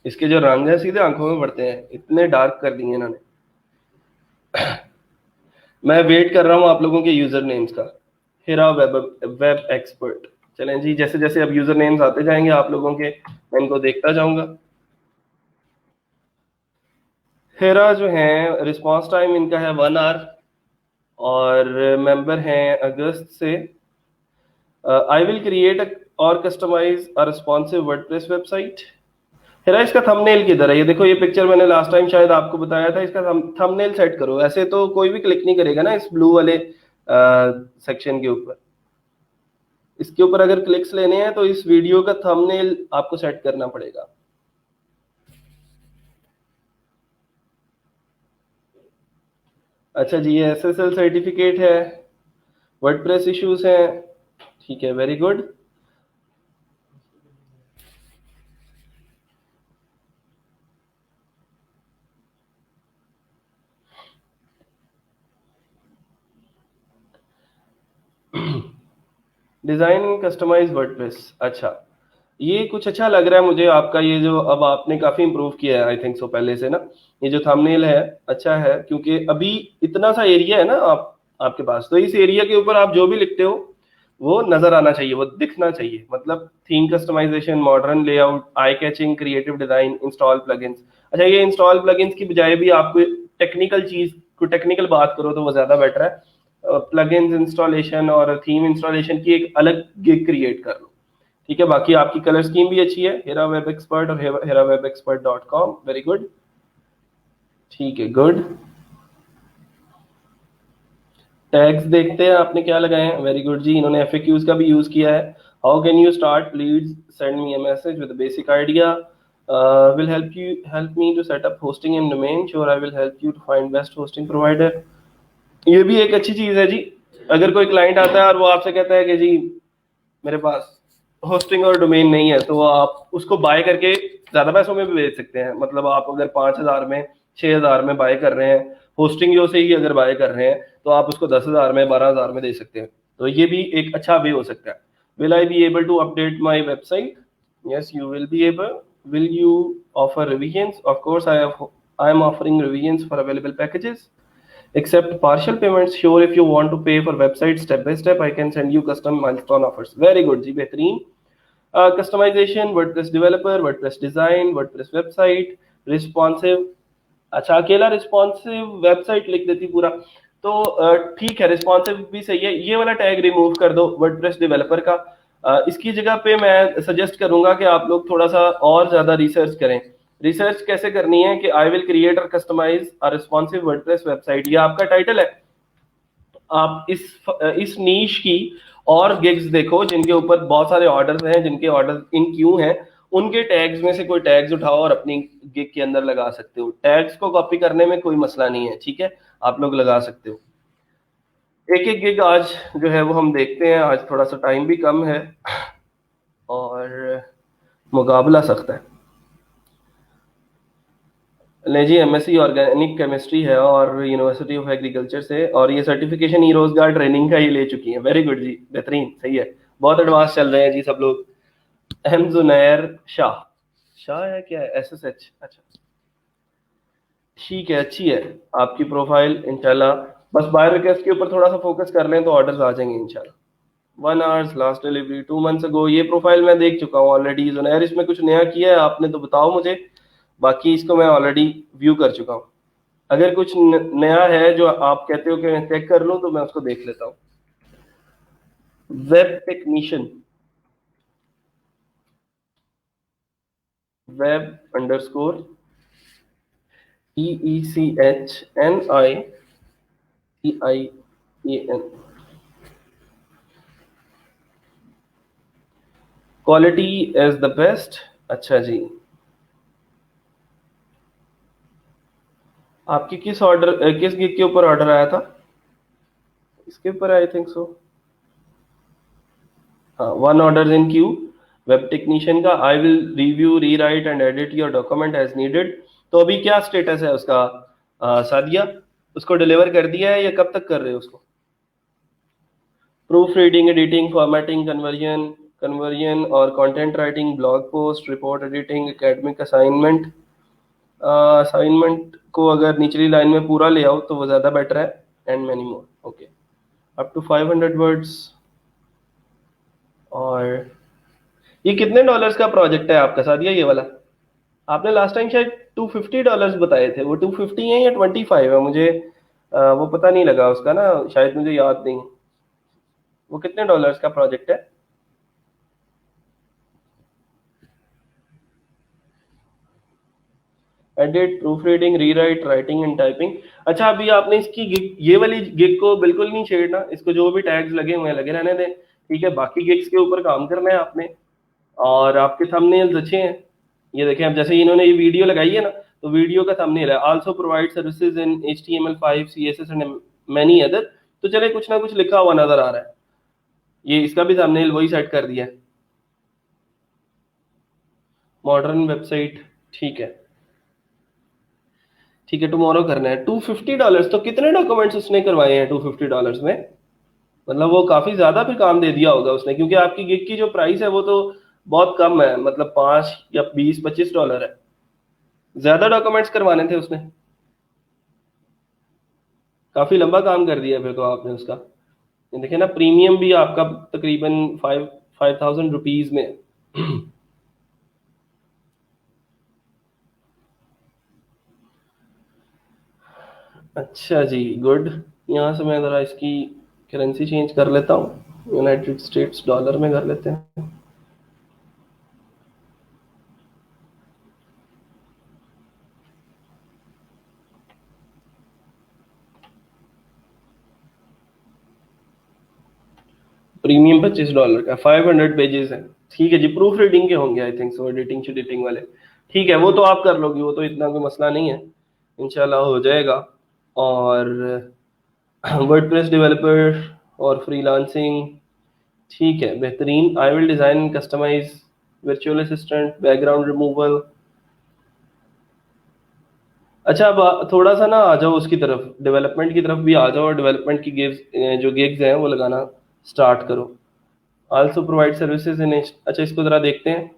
इसके जो रंग है सीधे आंखों में पड़ते हैं, इतने डार्क कर दिए इन्होंने। मैं वेट कर रहा हूँ आप लोगों के यूजर नेम्स का। Hera web web expert. चलें जी, जैसे जैसे अब यूजर नेम्स आते जाएंगे आप लोगों के, मैं इनको देखता जाऊंगा। हेरा जो है रिस्पांस टाइम इनका है 1 आवर और मेंबर हैं अगस्त से। आई विल क्रिएट और कस्टमाइज अ रिस्पॉन्सिव वर्डप्रेस वेबसाइट। हेरा इसका थंबनेल किधर है? ये देखो, ये पिक्चर मैंने लास्ट टाइम शायद आपको बताया था, इसका थंबनेल सेट करो। ऐसे तो कोई भी क्लिक नहीं करेगा ना इस ब्लू वाले सेक्शन के ऊपर। इसके ऊपर अगर क्लिक्स लेने हैं तो इस वीडियो का थंबनेल आपको सेट करना पड़ेगा। अच्छा जी, ये एसएसएल सर्टिफिकेट है, वर्डप्रेस इश्यूज हैं। ठीक है, very good. Design customise WordPress, अच्छा ये कुछ अच्छा लग रहा है मुझे आपका। ये जो अब आपने काफी इंप्रूव किया है आई थिंक सो पहले से ना। ये जो थंबनेल है अच्छा है, क्योंकि अभी इतना सा एरिया है ना आपके पास, तो इस एरिया के ऊपर आप जो भी लिखते हो वो नजर आना चाहिए, वो दिखना चाहिए। मतलब theme customisation, modern layout, eye catching, creative design, install plugins. अच्छा, ये इंस्टॉल प्लगइन्स की बजाय भी आपको टेक्निकल चीज को टेक्निकल बात करो तो वो ज्यादा बेटर है। प्लगइन्स इंस्टॉलेशन और थीम इंस्टॉलेशन की एक अलग गिग क्रिएट कर लो। ठीक है, बाकी आपकी कलर स्कीम भी अच्छी है, हेरा वेब एक्सपर्ट और Hera web expert .com, very good. ठीक है, गुड। टैग्स देखते हैं आपने क्या लगाए हैं, वेरी गुड जी। इन्होंने एफएक्यूज का भी यूज किया है। How can you start leads, send me a message with basic idea, will help me to set up hosting and domain, sure I will help you to find best hosting provider. ये भी एक अच्छी चीज है जी। अगर कोई client आता है और वो आपसे कहता है कि जी मेरे पास होस्टिंग और डोमेन नहीं है, तो आप उसको बाय करके ज्यादा पैसों में भी बेच सकते हैं। मतलब आप अगर 5,000 में 6,000 में बाय कर रहे हैं, होस्टिंग जो से ही अगर बाय कर रहे हैं, तो आप उसको 10,000 में 12,000 में दे सकते हैं। तो ये भी एक अच्छा वे हो सकता है। Will I be able to update my website? Yes you will be able. Will you offer revisions? Of course I am offering revisions for available packages accept partial payments, sure, if you want to pay for website step by step I can send you custom milestone offers। very good जी, बेहतरीन। Customisation, WordPress developer, WordPress design, WordPress website, responsive. अच्छा, अकेला responsive website लिख देती पूरा, तो ठीक है, रिस्पॉन्सिव भी सही है। ये वाला टैग रिमूव कर दो वर्डप्रेस डेवलपर का। इसकी जगह पे मैं सजेस्ट करूंगा कि आप लोग थोड़ा सा और ज्यादा रिसर्च करें। रिसर्च कैसे करनी है कि आई विल क्रिएट और कस्टमाइज अ रिस्पॉन्सिव वर्डप्रेस वेबसाइट, ये आपका टाइटल है। आप इस नीश की और गिग्स देखो जिनके ऊपर बहुत सारे ऑर्डर्स हैं, जिनके ऑर्डर इन क्यू हैं, उनके टैग्स में से कोई टैग्स उठाओ और अपनी गिग के अंदर लगा सकते हो। टैग्स को कॉपी करने में कोई मसला नहीं है, ठीक है, आप लोग लगा सकते हो। एक एक गिग आज जो है वो हम देखते हैं। आज थोड़ा सा टाइम भी कम है और मुकाबला सख्त है। नहीं जी, एमएससी ऑर्गेनिक केमिस्ट्री है और यूनिवर्सिटी ऑफ एग्रीकल्चर से, और ये सर्टिफिकेशन ई रोजगार ट्रेनिंग का ये ले चुकी है। वेरी गुड जी, बेहतरीन, सही है, बहुत एडवांस चल रहे हैं जी सब लोग। अहम जुनैर शाह, शाह है क्या, SSH, अच्छा ठीक है, अच्छी है आपकी प्रोफाइल इंशाल्लाह। बस बाय रिक्वेस्ट के ऊपर थोड़ा सा फोकस कर लें तो ऑर्डर्स आ जाएंगे इंशाल्लाह। 1 hours last delivery 2 months ago, ये प्रोफाइल मैं देख चुका हूँ ऑलरेडी। जुनैर, इसमें कुछ नया किया है आपने तो बताओ मुझे, बाकी इसको मैं ऑलरेडी व्यू कर चुका हूँ। अगर कुछ नया है जो आप कहते हो कि मैं चेक कर लूँ तो मैं उसको देख लेता हूँ। Web technician, web underscore TECHNICIAN, quality as the best. अच्छा जी, आपकी किस गिग के ऊपर ऑर्डर आया था? इसके ऊपर आई थिंक सो, हाँ, 1 order in queue, web technician का। I will review, rewrite and edit your document as needed. तो अभी क्या स्टेटस है उसका? सादिया, उसको डिलीवर कर दिया है या कब तक कर रहे हो उसको? Proofreading, editing, formatting, conversion और content writing, blog post, report editing, academic assignment. Assignment को अगर निचली लाइन में पूरा ले आओ तो वो ज़्यादा बेटर है। And many more, okay, up to 500 words. और ये कितने डॉलर्स का प्रोजेक्ट है आपका सादिया, ये वाला? आपने लास्ट टाइम शायद $250 बताए थे, वो 250 है या 25 है? मुझे वो पता नहीं लगा उसका ना, शायद मुझे याद नहीं। वो कितने डॉलर्स का प्रोजेक्ट है? Edit, proof reading, rewrite, writing and typing. अच्छा, अभी आपने इसकी ये वाली गिग को बिल्कुल नहीं छेड़ना, इसको जो भी टैग्स लगे हुए हैं लगे रहने दें, ठीक है। बाकी गिग्स के ऊपर काम करना है आपने, और आपके थंबनेल्स अच्छे हैं। ये देखें, अब जैसे इन्होंने ये वीडियो लगाई है ना, तो वीडियो का थंबनेल है also provide services in HTML5 CSS and many other. तो चले, कुछ ना कुछ लिखा हुआ नजर आ रहा है। ये इसका भी थंबनेल वही सेट कर दिया है, मॉडर्न वेबसाइट, ठीक है ठीक है। टुमारो करना है। $250, तो कितने डॉक्यूमेंट्स उसने करवाए हैं $250 में? मतलब वो काफी ज्यादा फिर काम दे दिया होगा उसने, क्योंकि आपकी गिग की जो प्राइस है वो तो बहुत कम है, मतलब 5 या 20-25 डॉलर है। ज्यादा डॉक्यूमेंट्स करवाने थे उसने, काफी लंबा काम कर दिया फिर तो आपने उसका। ये देखिए ना, प्रीमियम भी आपका तकरीबन 5,000 रुपीज में है। अच्छा जी, गुड। यहाँ से मैं ज़रा इसकी करेंसी चेंज कर लेता हूँ, यूनाइटेड स्टेट्स डॉलर में कर लेते हैं। प्रीमियम $25 का, 500 पेजेस है, ठीक है जी। प्रूफ रीडिंग के होंगे आई थिंक सो, एडिटिंग एडिटिंग वाले, ठीक है, वो तो आप कर लोगी, वो तो इतना कोई मसला नहीं है, इंशाल्लाह हो जाएगा। और वर्डप्रेस डेवलपर और फ्रीलांसिंग, ठीक है, बेहतरीन। I will design customise virtual assistant, background removal, अच्छा, अब थोड़ा सा ना आ जाओ उसकी तरफ, डेवलपमेंट की तरफ भी आ जाओ और डेवलपमेंट की गिग्स, जो गिग्स हैं वो लगाना स्टार्ट करो। आल्सो प्रोवाइड सर्विसेज इन, अच्छा इसको जरा देखते हैं।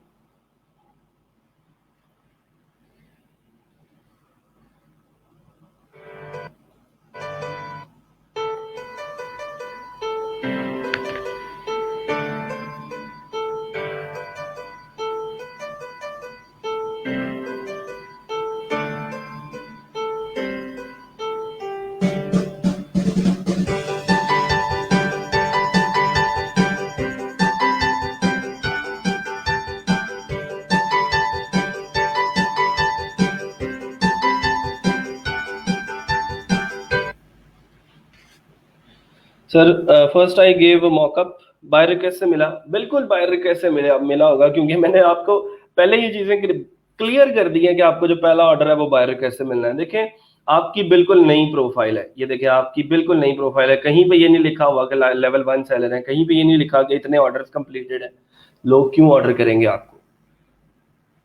Sir first I gave mockup, buy request से मिला, बिल्कुल बाय रिक्वेस्ट से मिला मिला होगा, क्योंकि मैंने आपको पहले ये चीजें क्लियर कर दी है कि आपको जो पहला ऑर्डर है वो बाय रिक्वेस्ट से मिलना है। देखें, आपकी बिल्कुल नई प्रोफाइल है, ये देखिए आपकी बिल्कुल नई प्रोफाइल है, कहीं पे ये नहीं लिखा हुआ कि लेवल 1 सेलर है, कहीं पे ये नहीं लिखा कि इतने ऑर्डर्स कंप्लीटेड है। लोग क्यों ऑर्डर करेंगे आपको?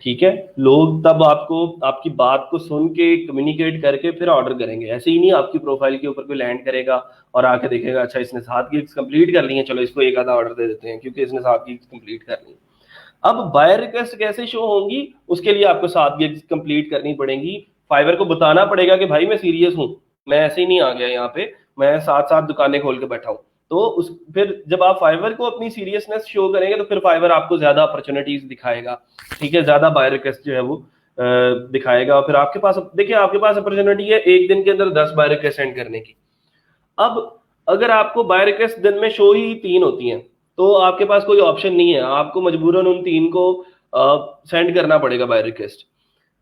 ठीक है, लोग तब आपको आपकी बात को सुन के कम्युनिकेट करके फिर ऑर्डर करेंगे, ऐसे ही नहीं आपकी प्रोफाइल के ऊपर कोई लैंड करेगा और आके देखेगा अच्छा इसने 7 गिग्स कंप्लीट कर ली है, चलो इसको एक आधा ऑर्डर दे देते हैं क्योंकि इसने 7 गिग्स कंप्लीट कर ली। अब बायर रिक्वेस्ट कैसे शो होंगी? उसके लिए आपको 7 गिग्स कंप्लीट करनी पड़ेगी। फाइवर को बताना पड़ेगा कि भाई मैं सीरियस हूँ, मैं ऐसे ही नहीं आ गया यहाँ पे, मैं साथ साथ दुकानें खोल के बैठा हूँ। तो उस फिर जब आप फाइवर को अपनी सीरियसनेस शो करेंगे तो फिर फाइवर आपको ज्यादा अपॉर्चुनिटीज दिखाएगा, ठीक है, ज्यादा बाय रिक्वेस्ट जो है वो दिखाएगा। और फिर आपके पास देखिए आपके पास अपॉर्चुनिटी है एक दिन के अंदर 10 बाय रिक्वेस्ट सेंड करने की। अब अगर आपको बाय रिक्वेस्ट दिन में शो ही 3 होती हैं तो आपके पास कोई ऑप्शन नहीं है, आपको मजबूरन उन 3 को सेंड करना पड़ेगा बाय रिक्वेस्ट।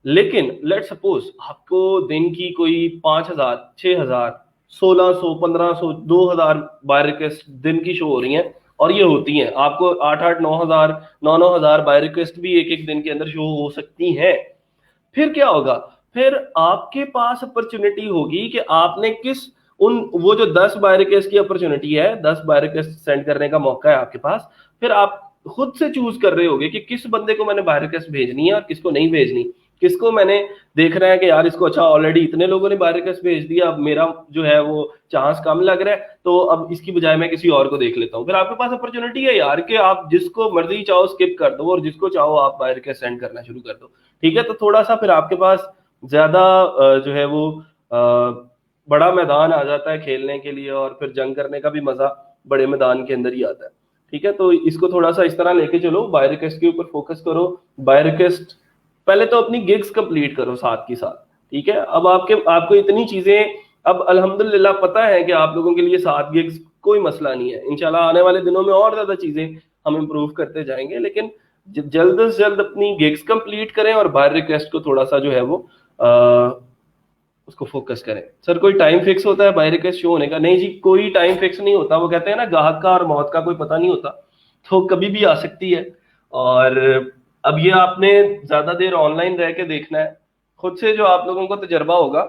लेकिन लेट सपोज आपको दिन की कोई 5,000, 6,000, 1,600, 1,500, 2,000 बाय रिक्वेस्ट दिन की शो हो रही हैं, और ये होती हैं आपको 8,800, 9,000, 9,000 बाय रिक्वेस्ट भी एक एक दिन के अंदर शो हो सकती हैं। फिर क्या होगा? फिर आपके पास अपॉर्चुनिटी होगी कि आपने किस उन वो जो 10 बाय रिक्वेस्ट की अपॉर्चुनिटी है, 10 बाय रिक्वेस्ट सेंड करने का मौका है आपके पास, फिर आप खुद से चूज कर रहे होगे कि किस बंदे को मैंने बाय रिक्वेस्ट भेजनी है और किसको नहीं भेजनी, किसको मैंने देखना है कि यार इसको अच्छा ऑलरेडी इतने लोगों ने बाय रिक्वेस्ट भेज दिया, अब मेरा जो है वो चांस कम लग रहा है, तो अब इसकी बजाय मैं किसी और को देख लेता हूँ। फिर आपके पास अपॉर्चुनिटी है यार कि आप जिसको मर्जी चाहो स्किप कर दो और जिसको चाहो आप बाय रिक्वेस्ट सेंड करना शुरू कर दो। ठीक है, तो थोड़ा सा फिर आपके पास ज्यादा जो है वो बड़ा मैदान आ जाता है खेलने के लिए, और फिर जंग करने का भी मजा बड़े मैदान के अंदर ही आता है। ठीक है, तो इसको थोड़ा सा इस तरह लेके चलो, बाय रिक्वेस्ट के ऊपर फोकस करो। बाय रिक्वेस्ट पहले तो अपनी गिग्स कंप्लीट करो साथ के साथ। ठीक है, अब आपको इतनी चीजें अब अल्हम्दुलिल्लाह पता है कि आप लोगों के लिए 7 गिग्स कोई मसला नहीं है। इंशाल्लाह आने वाले दिनों में और ज्यादा चीजें हम इम्प्रूव करते जाएंगे, लेकिन जल्द से जल्द अपनी गिग्स कंप्लीट करें और बाय रिक्वेस्ट को थोड़ा सा जो है वो उसको फोकस करें। सर कोई टाइम फिक्स होता है बाय रिक्वेस्ट शो होने का? नहीं जी, कोई टाइम फिक्स नहीं होता। वो कहते हैं ना ग्राहक का और मौत का कोई पता नहीं होता, तो कभी भी आ सकती है। और अब ये आपने ज्यादा देर ऑनलाइन रह के देखना है, खुद से जो आप लोगों को तजर्बा होगा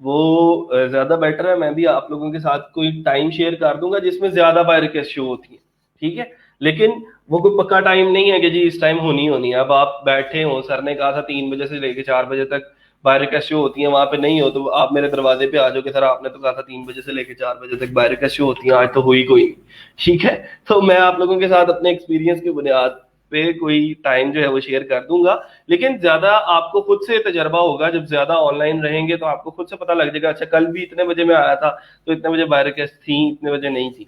वो ज्यादा बेटर है। मैं भी आप लोगों के साथ कोई टाइम शेयर कर दूंगा जिसमें ज्यादा बाय रिक्वेस्ट शो होती है, ठीक है, लेकिन वो कोई पक्का टाइम नहीं है कि जी इस टाइम होनी होनी है। अब आप बैठे हो, सर ने कहा था 3 बजे से लेकर 4 बजे तक बाय रिक्वेस्ट शो होती है, वहां पे नहीं हो तो आप मेरे दरवाजे पे आ जाओ कि सर आपने तो कहा था 3 बजे से लेकर 4 बजे तक बाय रिक्वेस्ट शो होती है, आज तो हुई कोई नहीं। ठीक है, तो मैं आप लोगों के साथ अपने एक्सपीरियंस की बुनियाद पे कोई टाइम जो है वो शेयर कर दूंगा, लेकिन ज्यादा आपको खुद से तजर्बा होगा। जब ज्यादा ऑनलाइन रहेंगे तो आपको खुद से पता लग जाएगा, अच्छा कल भी इतने बजे मैं आया था तो इतने बजे बाय रिक्वेस्ट थी, इतने बजे नहीं थी,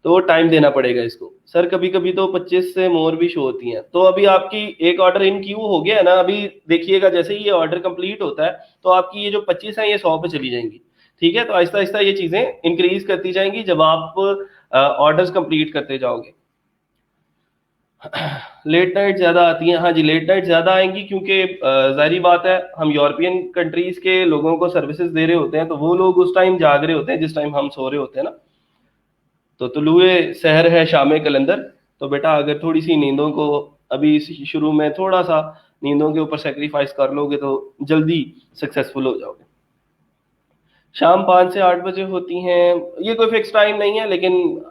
तो टाइम देना पड़ेगा इसको। सर कभी कभी तो 25 से मोर भी शो होती हैं। तो अभी आपकी एक ऑर्डर इन क्यू हो गया है ना, अभी देखिएगा जैसे ही ये ऑर्डर कंप्लीट होता है तो आपकी ये जो 25 है ये 100 पे चली जाएंगी। ठीक है, तो आहिस्ता आहिस्ता ये चीजें इंक्रीज करती जाएंगी जब आप ऑर्डर्स कंप्लीट करते जाओगे। लेट नाइट ज्यादा आती हैं, हाँ जी लेट नाइट ज्यादा आएंगी क्योंकि जाहिर बात है हम यूरोपियन कंट्रीज के लोगों को सर्विसेज दे रहे होते हैं, तो वो लोग उस टाइम जाग रहे होते हैं जिस टाइम हम सो रहे होते हैं ना। तो तुलुए सहर है शाम कलंदर, तो बेटा अगर थोड़ी सी नींदों को अभी शुरू में थोड़ा सा नींदों के ऊपर सेक्रीफाइस कर लोगे तो जल्दी सक्सेसफुल हो जाओगे। शाम 5 से 8 बजे होती हैं, ये कोई फिक्स टाइम नहीं है, लेकिन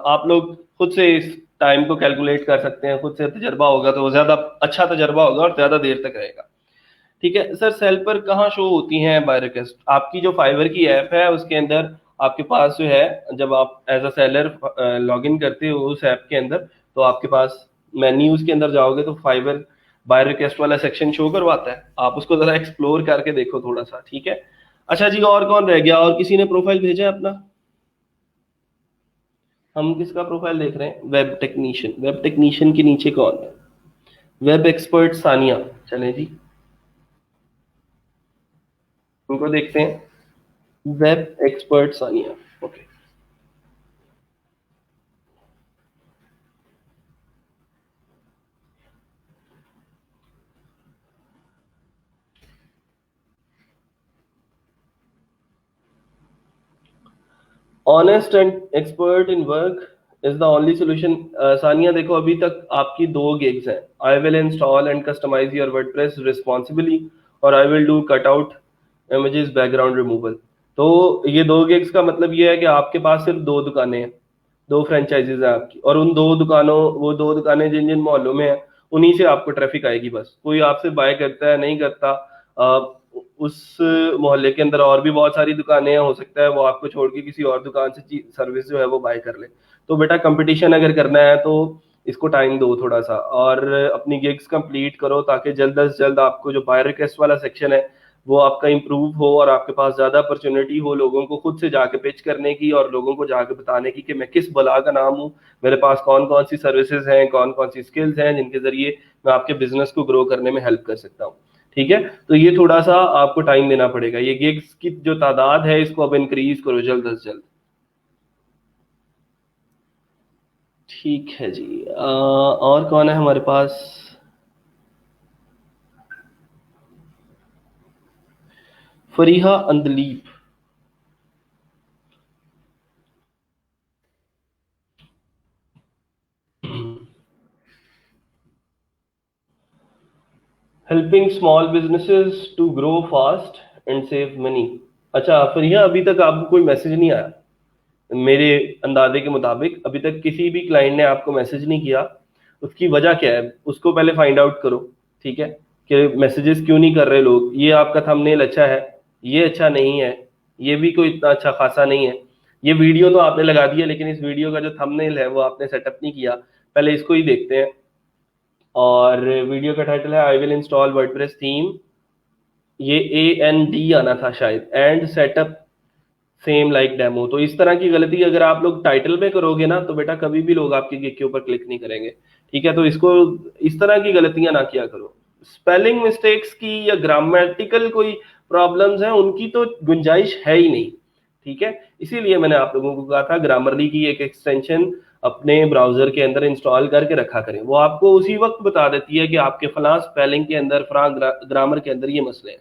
आप लोग खुद से इस टाइम को कैलकुलेट कर सकते हैं, खुद से तजर्बा होगा तो ज्यादा अच्छा तजर्बा होगा और ज्यादा देर तक रहेगा। ठीक है सर, सेल पर कहाँ शो होती हैं बाय रिक्वेस्ट? आपकी जो फाइवर की ऐप है उसके अंदर आपके पास जो है, जब आप as a seller log in करते हो उस ऐप के अंदर, तो आपके पास मेन्यूज के अंदर जाओगे तो फाइवर बाय रिक्वेस्ट वाला सेक्शन शो करवाता है। आप उसको जरा एक्सप्लोर करके देखो थोड़ा सा, ठीक है। अच्छा जी, और कौन रह गया? और किसी ने प्रोफाइल भेजा है अपना? हम किसका प्रोफाइल देख रहे हैं? Web technician. वेब टेक्नीशियन के नीचे कौन है? Web expert Sania. चलें जी, उनको देखते हैं। Web expert Sania, okay. Honest and expert in work is the only solution. Sania देखो, अभी तक आपकी दो गिग्स हैं। I will install and customize your WordPress responsibly, और I will do cut out images background removal. तो ये दो गिग्स का मतलब ये है कि आपके पास सिर्फ दो दुकानें हैं, दो फ्रेंचाइजीज है आपकी, और उन दो दुकानों, वो दो दुकानें जिन जिन मोहल्लों में है, उन्हीं से आपको ट्रैफिक आएगी। बस कोई आपसे बाय करता है नहीं करता, उस मोहल्ले के अंदर और भी बहुत सारी दुकानें हैं, हो सकता है वो आपको छोड़ के किसी और दुकान से सर्विस जो है वो बाय कर ले। तो बेटा कंपटीशन अगर करना है तो इसको टाइम दो थोड़ा सा, और अपनी गिग्स कंप्लीट करो, ताकि जल्द से जल्द आपको जो बाय रिक्वेस्ट वाला सेक्शन है वो आपका इम्प्रूव हो, और आपके पास ज्यादा अपॉर्चुनिटी हो लोगों को खुद से जाके पिच करने की, और लोगों को जाके बताने की कि मैं किस बला का नाम हूँ, मेरे पास कौन कौन सी सर्विसेज हैं, कौन कौन सी स्किल्स हैं जिनके जरिए मैं आपके बिजनेस को ग्रो करने में हेल्प कर सकता हूँ। ठीक है, तो ये थोड़ा सा आपको टाइम देना पड़ेगा। ये गिग्स की जो तादाद है इसको अब इंक्रीज करो जल्द से जल्द। ठीक है जी, और कौन है हमारे पास? Fariha Andleeb. Helping small businesses to grow fast and save money. अच्छा फरीहा, अभी तक आपको कोई मैसेज नहीं आया? मेरे अंदाजे के मुताबिक अभी तक किसी भी क्लाइंट ने आपको मैसेज नहीं किया। उसकी वजह क्या है उसको पहले फाइंड आउट करो, ठीक है, कि मैसेजेस क्यों नहीं कर रहे लोग। ये आपका थंबनेल अच्छा है, ये अच्छा नहीं है, ये भी कोई इतना अच्छा खासा नहीं है। ये वीडियो तो आपने लगा दिया, लेकिन इस वीडियो का जो थंबनेल है वो आपने सेटअप नहीं किया। पहले इसको ही देखते हैं। और वीडियो का टाइटल है I will install WordPress theme. ये AND आना था शायद, and setup same like demo. तो इस तरह की गलती अगर आप लोग टाइटल में करोगे ना, तो बेटा कभी भी लोग आपकी गिग के ऊपर क्लिक नहीं करेंगे। ठीक है, तो इसको, इस तरह की गलतियां ना किया करो। स्पेलिंग मिस्टेक्स की या ग्रामेटिकल कोई प्रॉब्लम्स हैं उनकी तो गुंजाइश है ही नहीं। ठीक है, इसीलिए मैंने आप लोगों को कहा था ग्रामरली की एक एक्सटेंशन अपने ब्राउजर के अंदर इंस्टॉल करके रखा करें। वो आपको उसी वक्त बता देती है कि आपके फलां स्पेलिंग के अंदर, फलां ग्रामर के अंदर ये मसले हैं।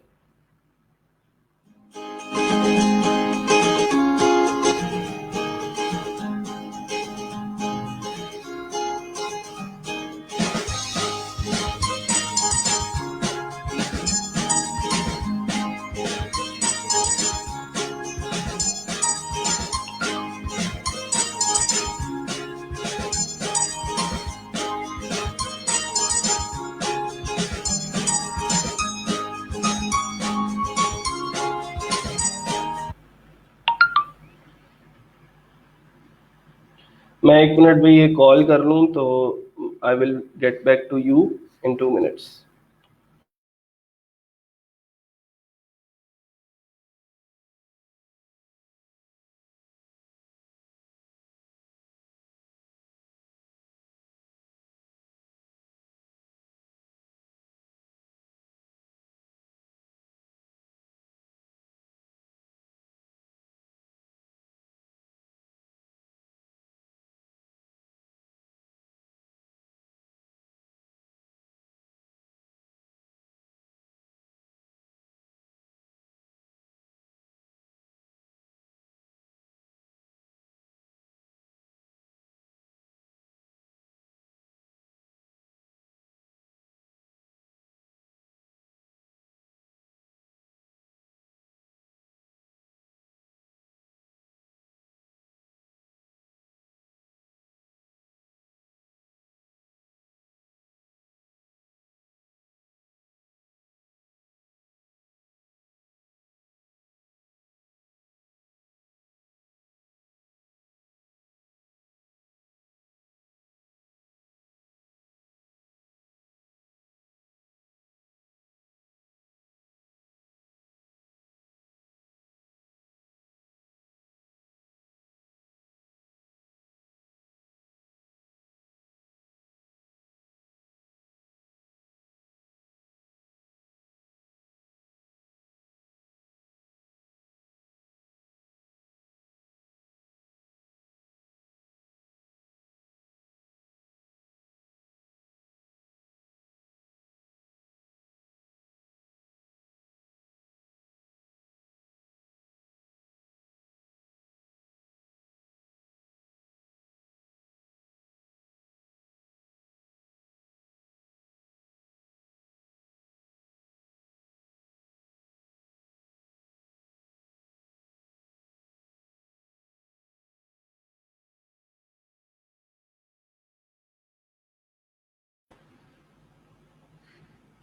मैं एक मिनट में ये कॉल कर लूँ तो I will get back to you in 2 minutes.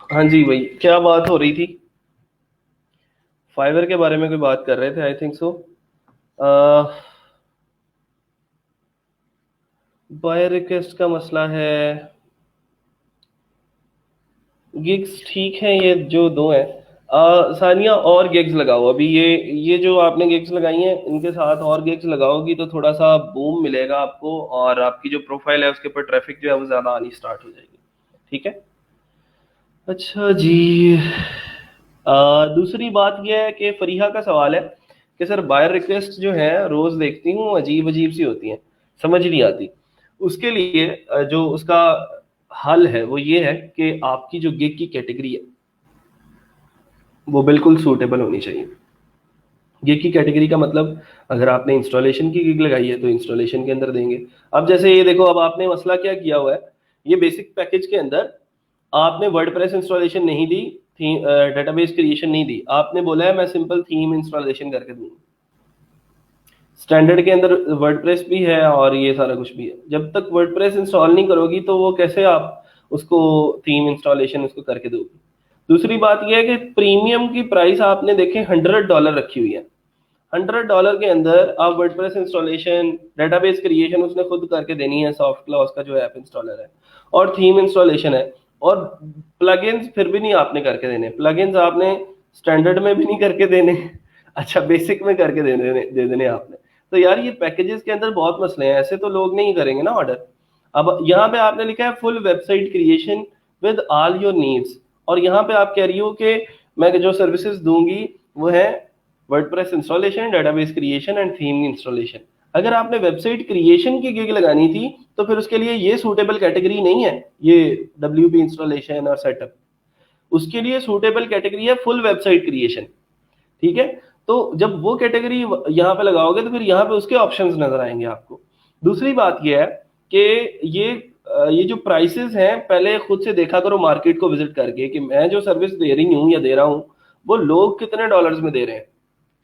हाँ जी भाई, क्या बात हो रही थी? फाइवर के बारे में कोई बात कर रहे थे, I think so. Buy request का मसला है। गिग्स ठीक है, ये जो दो हैं। सानिया, और गिग्स लगाओ अभी। ये जो आपने गिग्स लगाई हैं, इनके साथ और गिग्स लगाओगी तो थोड़ा सा बूम मिलेगा आपको, और आपकी जो प्रोफाइल है उसके ऊपर ट्रैफिक जो है वो ज़्यादा आनी स्टार्ट हो जाएगी। ठीक है। अच्छा जी। दूसरी बात यह है कि फरीहा का सवाल है कि सर बायर रिक्वेस्ट जो है रोज देखती हूँ अजीब अजीब सी होती हैं, समझ नहीं आती। उसके लिए जो उसका हल है वो ये है कि आपकी जो गिग की कैटेगरी है वो बिल्कुल सूटेबल होनी चाहिए। गिग की कैटेगरी का मतलब, अगर आपने इंस्टॉलेशन की गिग लगाई है तो इंस्टॉलेशन के अंदर देंगे। अब जैसे ये देखो, अब आपने मसला क्या किया हुआ है, ये बेसिक पैकेज के अंदर आपने वर्डप्रेस इंस्टॉलेशन नहीं दी, थी डेटाबेस क्रिएशन नहीं दी, आपने बोला है मैं सिंपल थीम इंस्टॉलेशन करके दूंगा। स्टैंडर्ड के अंदर वर्डप्रेस भी है और ये सारा कुछ भी है। जब तक वर्डप्रेस इंस्टॉल नहीं करोगी तो वो कैसे आप उसको थीम इंस्टॉलेशन उसको करके दोगी। दूसरी बात यह है कि प्रीमियम की प्राइस आपने देखे $100 रखी हुई है। $100 के अंदर आप वर्डप्रेस इंस्टॉलेशन, डेटाबेस क्रिएशन उसने खुद करके देनी है, सॉफ्ट क्लाउड उसका जो ऐप इंस्टॉलर है, और थीम इंस्टॉलेशन है। और प्लगइन्स फिर भी नहीं आपने करके देने, प्लगइन्स आपने स्टैंडर्ड में भी नहीं करके देने, अच्छा बेसिक में करके दे देने आपने। तो यार ये पैकेजेस के अंदर बहुत मसले हैं, ऐसे तो लोग नहीं करेंगे ना ऑर्डर। अब यहाँ पे आपने लिखा है full website creation with all your needs, और यहाँ पे आप कह रही हो कि मैं जो सर्विसेज दूंगी वो है WordPress installation, database creation and theme installation. अगर आपने वेबसाइट क्रिएशन की गिग लगानी थी तो फिर उसके लिए ये सूटेबल कैटेगरी नहीं है, ये WP इंस्टॉलेशन और सेटअप। उसके लिए सूटेबल कैटेगरी है फुल वेबसाइट क्रिएशन। ठीक है। तो जब वो कैटेगरी यहाँ पे लगाओगे तो फिर यहाँ पे उसके ऑप्शंस नजर आएंगे आपको। दूसरी बात यह है कि ये जो प्राइसेस हैं, पहले खुद से देखा करो मार्केट को विजिट करके कि मैं जो सर्विस दे रही हूँ या दे रहा हूँ वो लोग कितने डॉलर्स में दे रहे हैं।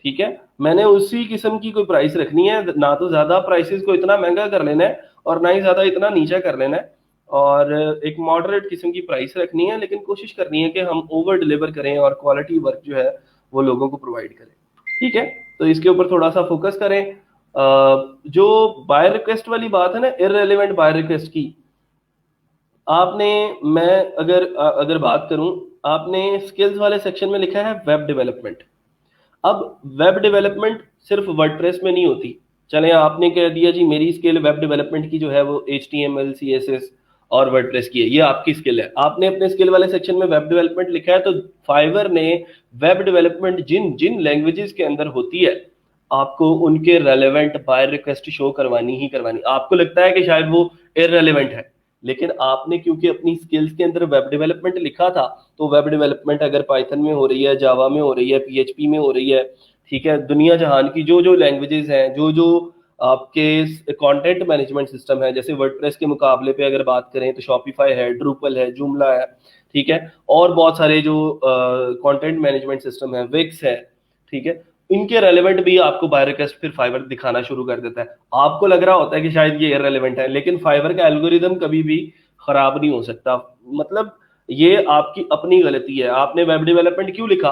ठीक है। मैंने उसी किस्म की कोई प्राइस रखनी है, ना तो ज्यादा प्राइसेस को इतना महंगा कर लेना है और ना ही ज्यादा इतना नीचा कर लेना है। और एक मॉडरेट किस्म की प्राइस रखनी है, लेकिन कोशिश करनी है कि हम ओवर डिलीवर करें और क्वालिटी वर्क जो है वो लोगों को प्रोवाइड करें। ठीक है। तो इसके ऊपर थोड़ा सा फोकस करें। जो बायर रिक्वेस्ट वाली बात है ना, इररेलेवेंट बायर रिक्वेस्ट की, आपने, मैं अगर बात करूं, आपने स्किल्स वाले सेक्शन में लिखा है वेब डेवलपमेंट। अब वेब डेवलपमेंट सिर्फ वर्डप्रेस में नहीं होती। चले आपने कह दिया जी मेरी स्किल वेब डेवलपमेंट की जो है वो HTML CSS और वर्डप्रेस की है, ये आपकी स्किल है, आपने अपने स्किल वाले सेक्शन में वेब डेवलपमेंट लिखा है, तो फाइवर ने वेब डेवलपमेंट जिन जिन लैंग्वेजेस के अंदर होती है आपको उनके रेलेवेंट बाय रिक्वेस्ट शो करवानी ही करवानी। आपको लगता है कि शायद वो इररेलेवेंट है, लेकिन आपने क्योंकि अपनी स्किल्स के अंदर वेब डेवलपमेंट लिखा था, तो वेब डेवलपमेंट अगर पाइथन में हो रही है, जावा में हो रही है, PHP में हो रही है, ठीक है, दुनिया जहान की जो जो लैंग्वेजेस हैं, जो जो आपके कंटेंट मैनेजमेंट सिस्टम है, जैसे वर्डप्रेस के मुकाबले पे अगर बात करें तो शॉपिफाई है, ड्रूपल है, जूमला है, ठीक है, और बहुत सारे जो कंटेंट मैनेजमेंट सिस्टम है, विक्स है, ठीक है, इनके रेलेवेंट भी आपको बाय रिक्वेस्ट फिर फाइवर दिखाना शुरू कर देता है। आपको लग रहा होता है कि शायद ये इररेलेवेंट है, लेकिन फाइवर का एल्गोरिदम कभी भी खराब नहीं हो सकता। मतलब ये आपकी अपनी गलती है, आपने वेब डेवलपमेंट क्यों लिखा?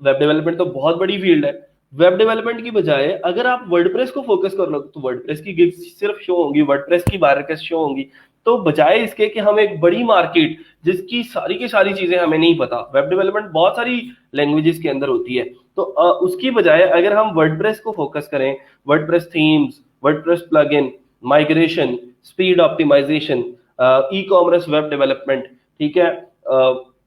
वेब डेवलपमेंट तो बहुत बड़ी फील्ड है। वेब डेवलपमेंट की बजाय अगर आप वर्डप्रेस को फोकस कर लो तो वर्डप्रेस की गिग्स सिर्फ शो होंगी, वर्डप्रेस की बाय रिक्वेस्ट शो होंगी। तो बजाय इसके कि हम एक बड़ी मार्केट जिसकी सारी की सारी चीजें हमें नहीं पता, वेब डेवलपमेंट बहुत सारी लैंग्वेजेस के अंदर होती है, तो उसकी बजाय अगर हम वर्डप्रेस को फोकस करें, WordPress themes, WordPress plugin, migration, speed optimisation, e commerce web development, ठीक है,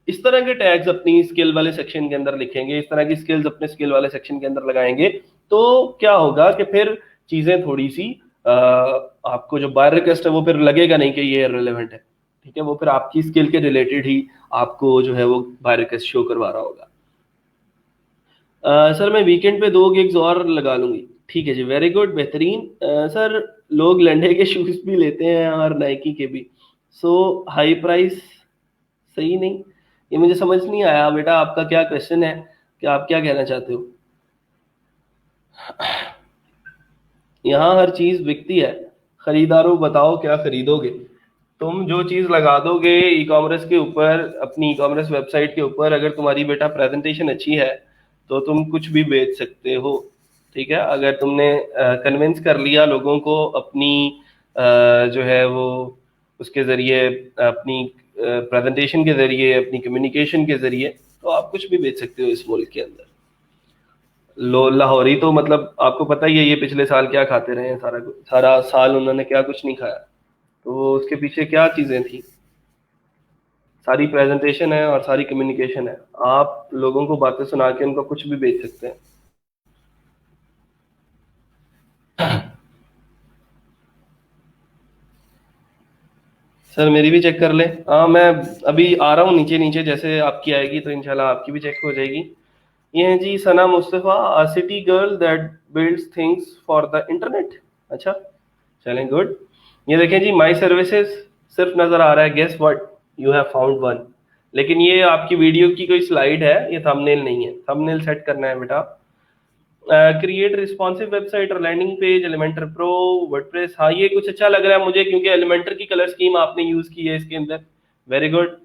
इस तरह के टैग्स अपनी स्किल वाले सेक्शन के अंदर लिखेंगे, इस तरह की स्किल्स अपने स्किल वाले सेक्शन के अंदर लगाएंगे, तो क्या होगा कि फिर चीजें थोड़ी सी आपको जो बाय रिक्वेस्ट है वो फिर लगेगा नहीं कि ये रिलेवेंट है। ठीक है, वो फिर आपकी स्किल के रिलेटेड ही आपको जो है वो बाय रिक्वेस्ट शो करवा रहा होगा। सर मैं वीकेंड पे 2 गिग्स और लगा लूंगी। ठीक है जी, वेरी गुड, बेहतरीन। सर लोग लंडे के शूज भी लेते हैं और नाइकी के भी, सो हाई प्राइस सही नहीं? ये मुझे समझ नहीं आया बेटा, आपका क्या क्वेश्चन है, कि आप क्या कहना चाहते हो? यहाँ हर चीज बिकती है, खरीदारों बताओ क्या खरीदोगे। तुम जो चीज लगा दोगे ई कॉमर्स के ऊपर, अपनी ई कॉमर्स वेबसाइट के ऊपर, अगर तुम्हारी बेटा प्रेजेंटेशन अच्छी है तो तुम कुछ भी बेच सकते हो। ठीक है, अगर तुमने कन्विंस कर लिया लोगों को अपनी जो है वो उसके जरिए, अपनी प्रेजेंटेशन के जरिए, अपनी कम्युनिकेशन के जरिए, तो आप कुछ भी बेच सकते हो इस मुल्क के अंदर। लो लाहौरी तो मतलब आपको पता ही है ये पिछले साल क्या खाते रहे हैं, सारा सारा साल उन्होंने क्या कुछ नहीं खाया। तो उसके पीछे क्या चीजें थी? सारी प्रेजेंटेशन है और सारी कम्युनिकेशन है। आप लोगों को बातें सुना के उनको कुछ भी बेच सकते हैं। सर मेरी भी चेक कर ले। हाँ मैं अभी आ रहा हूँ नीचे नीचे, जैसे आपकी आएगी तो इंशाल्लाह आपकी भी चेक हो जाएगी। ये है जी Sana Mustafa, a city girl that builds things for the internet. अच्छा, चलें गुड। ये देखें जी, माई सर्विसेज सिर्फ नजर आ रहा है, guess what, you have found one. लेकिन ये आपकी वीडियो की कोई स्लाइड है, ये थंबनेल नहीं है। थंबनेल सेट करना है बेटा। क्रिएट रिस्पॉन्सिव वेबसाइट और landing page, Elementor pro, WordPress. हाँ ये कुछ अच्छा लग रहा है मुझे, क्योंकि एलिमेंटर की कलर स्कीम आपने यूज की है इसके अंदर। Very good.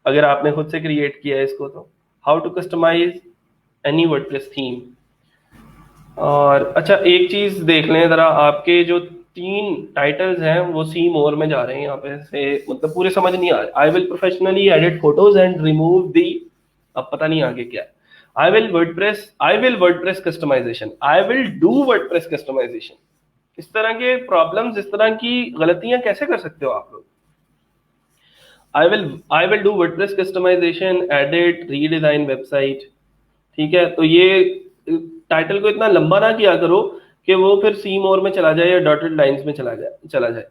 अगर आपने खुद से क्रिएट किया है इसको तो। How to customise any WordPress theme. और अच्छा एक चीज देख लें जरा, आपके जो तीन टाइटल्स हैं वो सी मोर में जा रहे हैं यहाँ पे से, मतलब पूरे समझ नहीं आ रहे। I will professionally edit photos and remove the, अब पता नहीं आगे क्या है। I will WordPress customisation, I will do WordPress customisation. इस तरह के प्रॉब्लम्स, इस तरह की गलतियां कैसे कर सकते हो आप लोग? I will do WordPress customisation, edit, redesign website. ठीक है, तो ये टाइटल को इतना लंबा ना किया करो कि वो फिर सी मोर में चला जाए या डॉटेड लाइंस में चला जाए।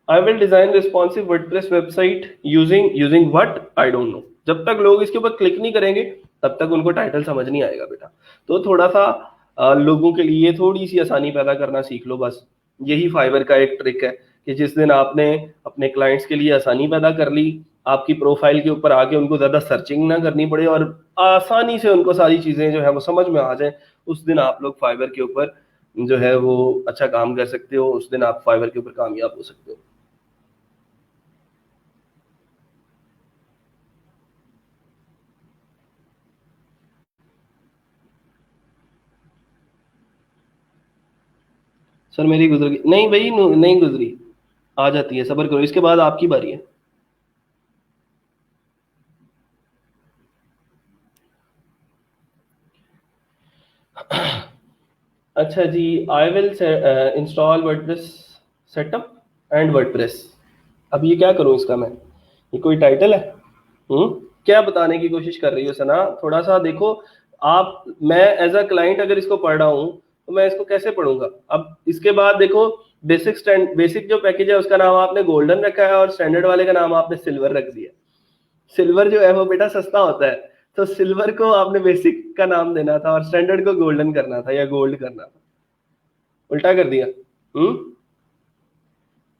I will design responsive WordPress website using using what, I don't know. जब तक लोग इसके ऊपर क्लिक नहीं करेंगे तब तक उनको टाइटल समझ नहीं आएगा बेटा। तो थोड़ा सा लोगों के लिए थोड़ी सी आसानी पैदा करना सीख लो बस। यही फाइवर का एक ट्रिक है कि जिस दिन आपने अपने क्लाइंट्स के लिए आसानी पैदा कर ली, आपकी प्रोफाइल के ऊपर आके उनको ज्यादा सर्चिंग ना करनी पड़े और आसानी से उनको सारी चीजें जो है वो समझ में आ जाए, उस दिन आप लोग फाइवर के ऊपर जो है वो अच्छा काम कर सकते हो। उस दिन आप फाइवर के ऊपर कामयाब हो सकते हो। सर मेरी गुजर गई नहीं भाई, नहीं गुजरी। आ जाती है, सब्र करो, इसके बाद आपकी बारी है। अच्छा जी, I will install WordPress setup and WordPress. अब ये क्या करूं इसका मैं? ये कोई टाइटल है? हम्म, क्या बताने की कोशिश कर रही हो सना? थोड़ा सा देखो आप। मैं एज अ क्लाइंट अगर इसको पढ़ रहा हूँ तो मैं इसको कैसे पढ़ूंगा? अब इसके बाद देखो, बेसिक जो पैकेज है उसका नाम आपने गोल्डन रखा है और स्टैंडर्ड वाले का नाम आपने सिल्वर रख दिया। सिल्वर जो है वो बेटा सस्ता होता है, तो सिल्वर को आपने बेसिक का नाम देना था और स्टैंडर्ड को गोल्डन करना था या गोल्ड करना था। उल्टा कर दिया। हम्म,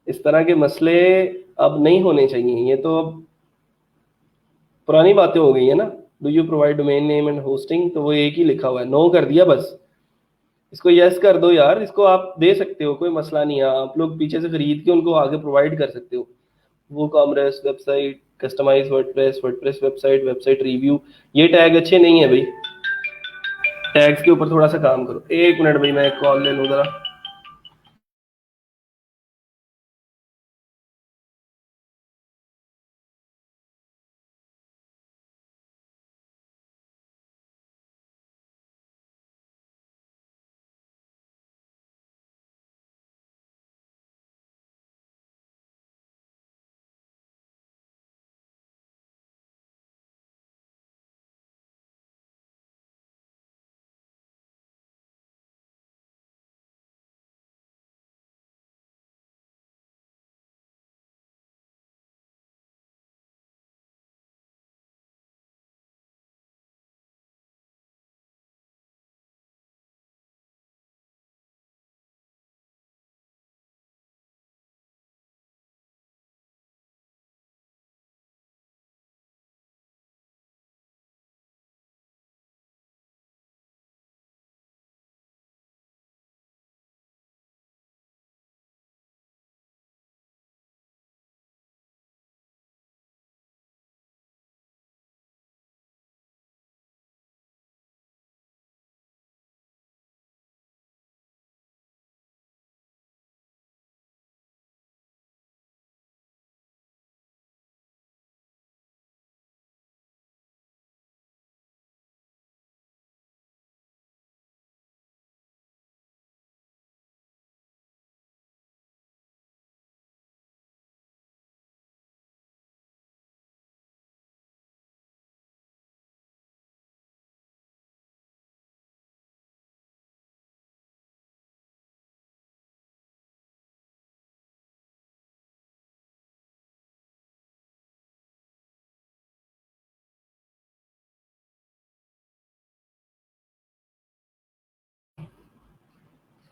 इस तरह के मसले अब नहीं होने चाहिए। ये तो अब पुरानी बातें हो गई है ना। Do you provide domain name and hosting, तो वो एक ही लिखा हुआ है, नो कर दिया बस। इसको यस कर दो यार, इसको आप दे सकते हो, कोई मसला नहीं है। आप लोग पीछे से खरीद के उनको आगे प्रोवाइड कर सकते हो। वो commerce website, customise WordPress, WordPress website, website review, ये टैग अच्छे नहीं है भाई। टैग्स के ऊपर थोड़ा सा काम करो। एक मिनट भाई, मैं कॉल ले लूँ जरा।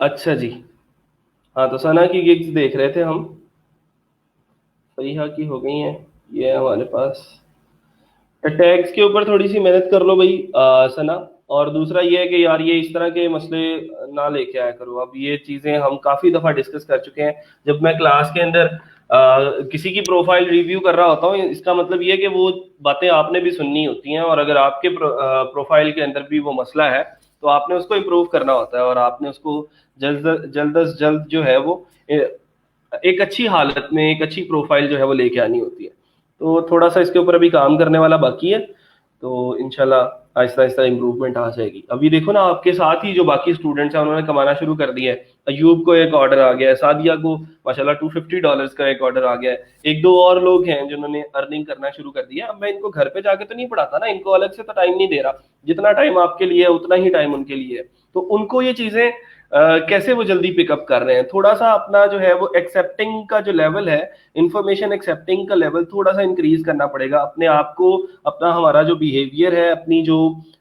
अच्छा जी। हाँ, तो सना की गिग्स देख रहे थे हम। फरीहा की हो गई हैं, ये है हमारे पास। टैग्स के ऊपर थोड़ी सी मेहनत कर लो भाई सना। और दूसरा ये है कि यार ये इस तरह के मसले ना लेके आया करो। अब ये चीजें हम काफी दफा डिस्कस कर चुके हैं। जब मैं क्लास के अंदर किसी की प्रोफाइल रिव्यू कर रहा होता हूँ, इसका मतलब ये है कि वो बातें आपने भी सुननी होती हैं, और अगर आपके प्रोफाइल के अंदर भी वो मसला है तो आपने उसको इम्प्रूव करना होता है, और आपने उसको जल्द जल्द अज जल्द जो है वो एक अच्छी हालत में एक अच्छी प्रोफाइल जो है वो लेके आनी होती है। तो थोड़ा सा इसके ऊपर अभी काम करने वाला बाकी है। तो इंशाल्लाह आहिस्ता आहिस्ता इम्प्रूवमेंट आ जाएगी। अभी देखो ना, आपके साथ ही जो बाकी स्टूडेंट्स हैं उन्होंने कमाना शुरू कर दिया है। अयूब को एक ऑर्डर आ गया है, सादिया को माशाल्लाह $250 का एक ऑर्डर आ गया है। एक दो और लोग हैं जिन्होंने अर्निंग करना शुरू कर दिया। अब मैं इनको घर पे जाके तो नहीं पढ़ाता ना, इनको अलग से तो टाइम नहीं दे रहा। जितना टाइम आपके लिए है उतना ही टाइम उनके लिए है। तो उनको ये चीजें कैसे वो जल्दी पिकअप कर रहे हैं, थोड़ा सा अपना जो है वो एक्सेप्टिंग का जो लेवल है, इंफॉर्मेशन एक्सेप्टिंग का लेवल थोड़ा सा इंक्रीज करना पड़ेगा अपने आप को। अपना हमारा जो बिहेवियर है, अपनी जो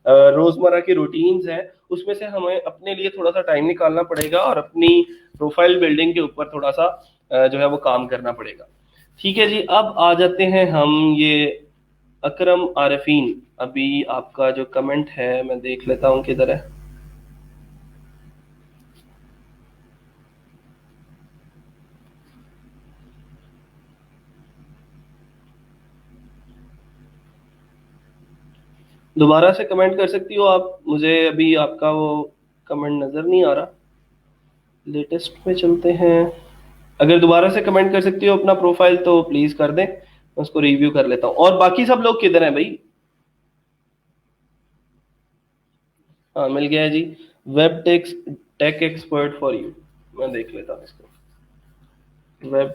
रोजमर्रा की रूटीन्स है, उसमें से हमें अपने लिए थोड़ा सा टाइम निकालना पड़ेगा, और अपनी प्रोफाइल बिल्डिंग के ऊपर थोड़ा सा जो है वो काम करना पड़ेगा। ठीक है जी, अब आ जाते हैं हम ये अकरम आरफीन। अभी आपका जो कमेंट है मैं देख लेता हूँ किधर है। दोबारा से कमेंट कर सकती हो आप, मुझे अभी आपका वो कमेंट नजर नहीं आ रहा। लेटेस्ट में चलते हैं। अगर दोबारा से कमेंट कर सकती हो अपना प्रोफाइल तो प्लीज कर दें, मैं उसको रिव्यू कर लेता हूँ। और बाकी सब लोग किधर हैं भाई? हाँ, मिल गया है जी। Web techs tech expert for you. मैं देख लेता हूँ इसको। Web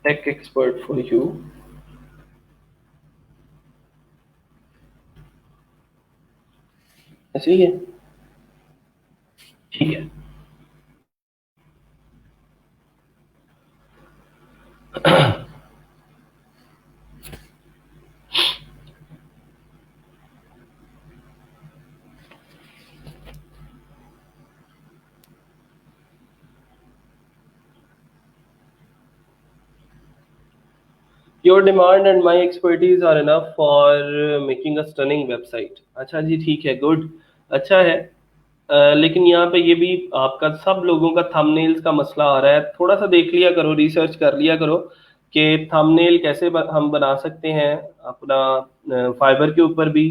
tech expert for you. ऐसे ही है। ठीक है। Your demand and my expertise are enough for making a stunning website. अच्छा जी, ठीक है, गुड। अच्छा है। लेकिन यहाँ पे ये भी आपका सब लोगों का थंबनेल्स का मसला आ रहा है। थोड़ा सा देख लिया करो, रिसर्च कर लिया करो कि थंबनेल कैसे हम बना सकते हैं अपना फाइबर के ऊपर भी।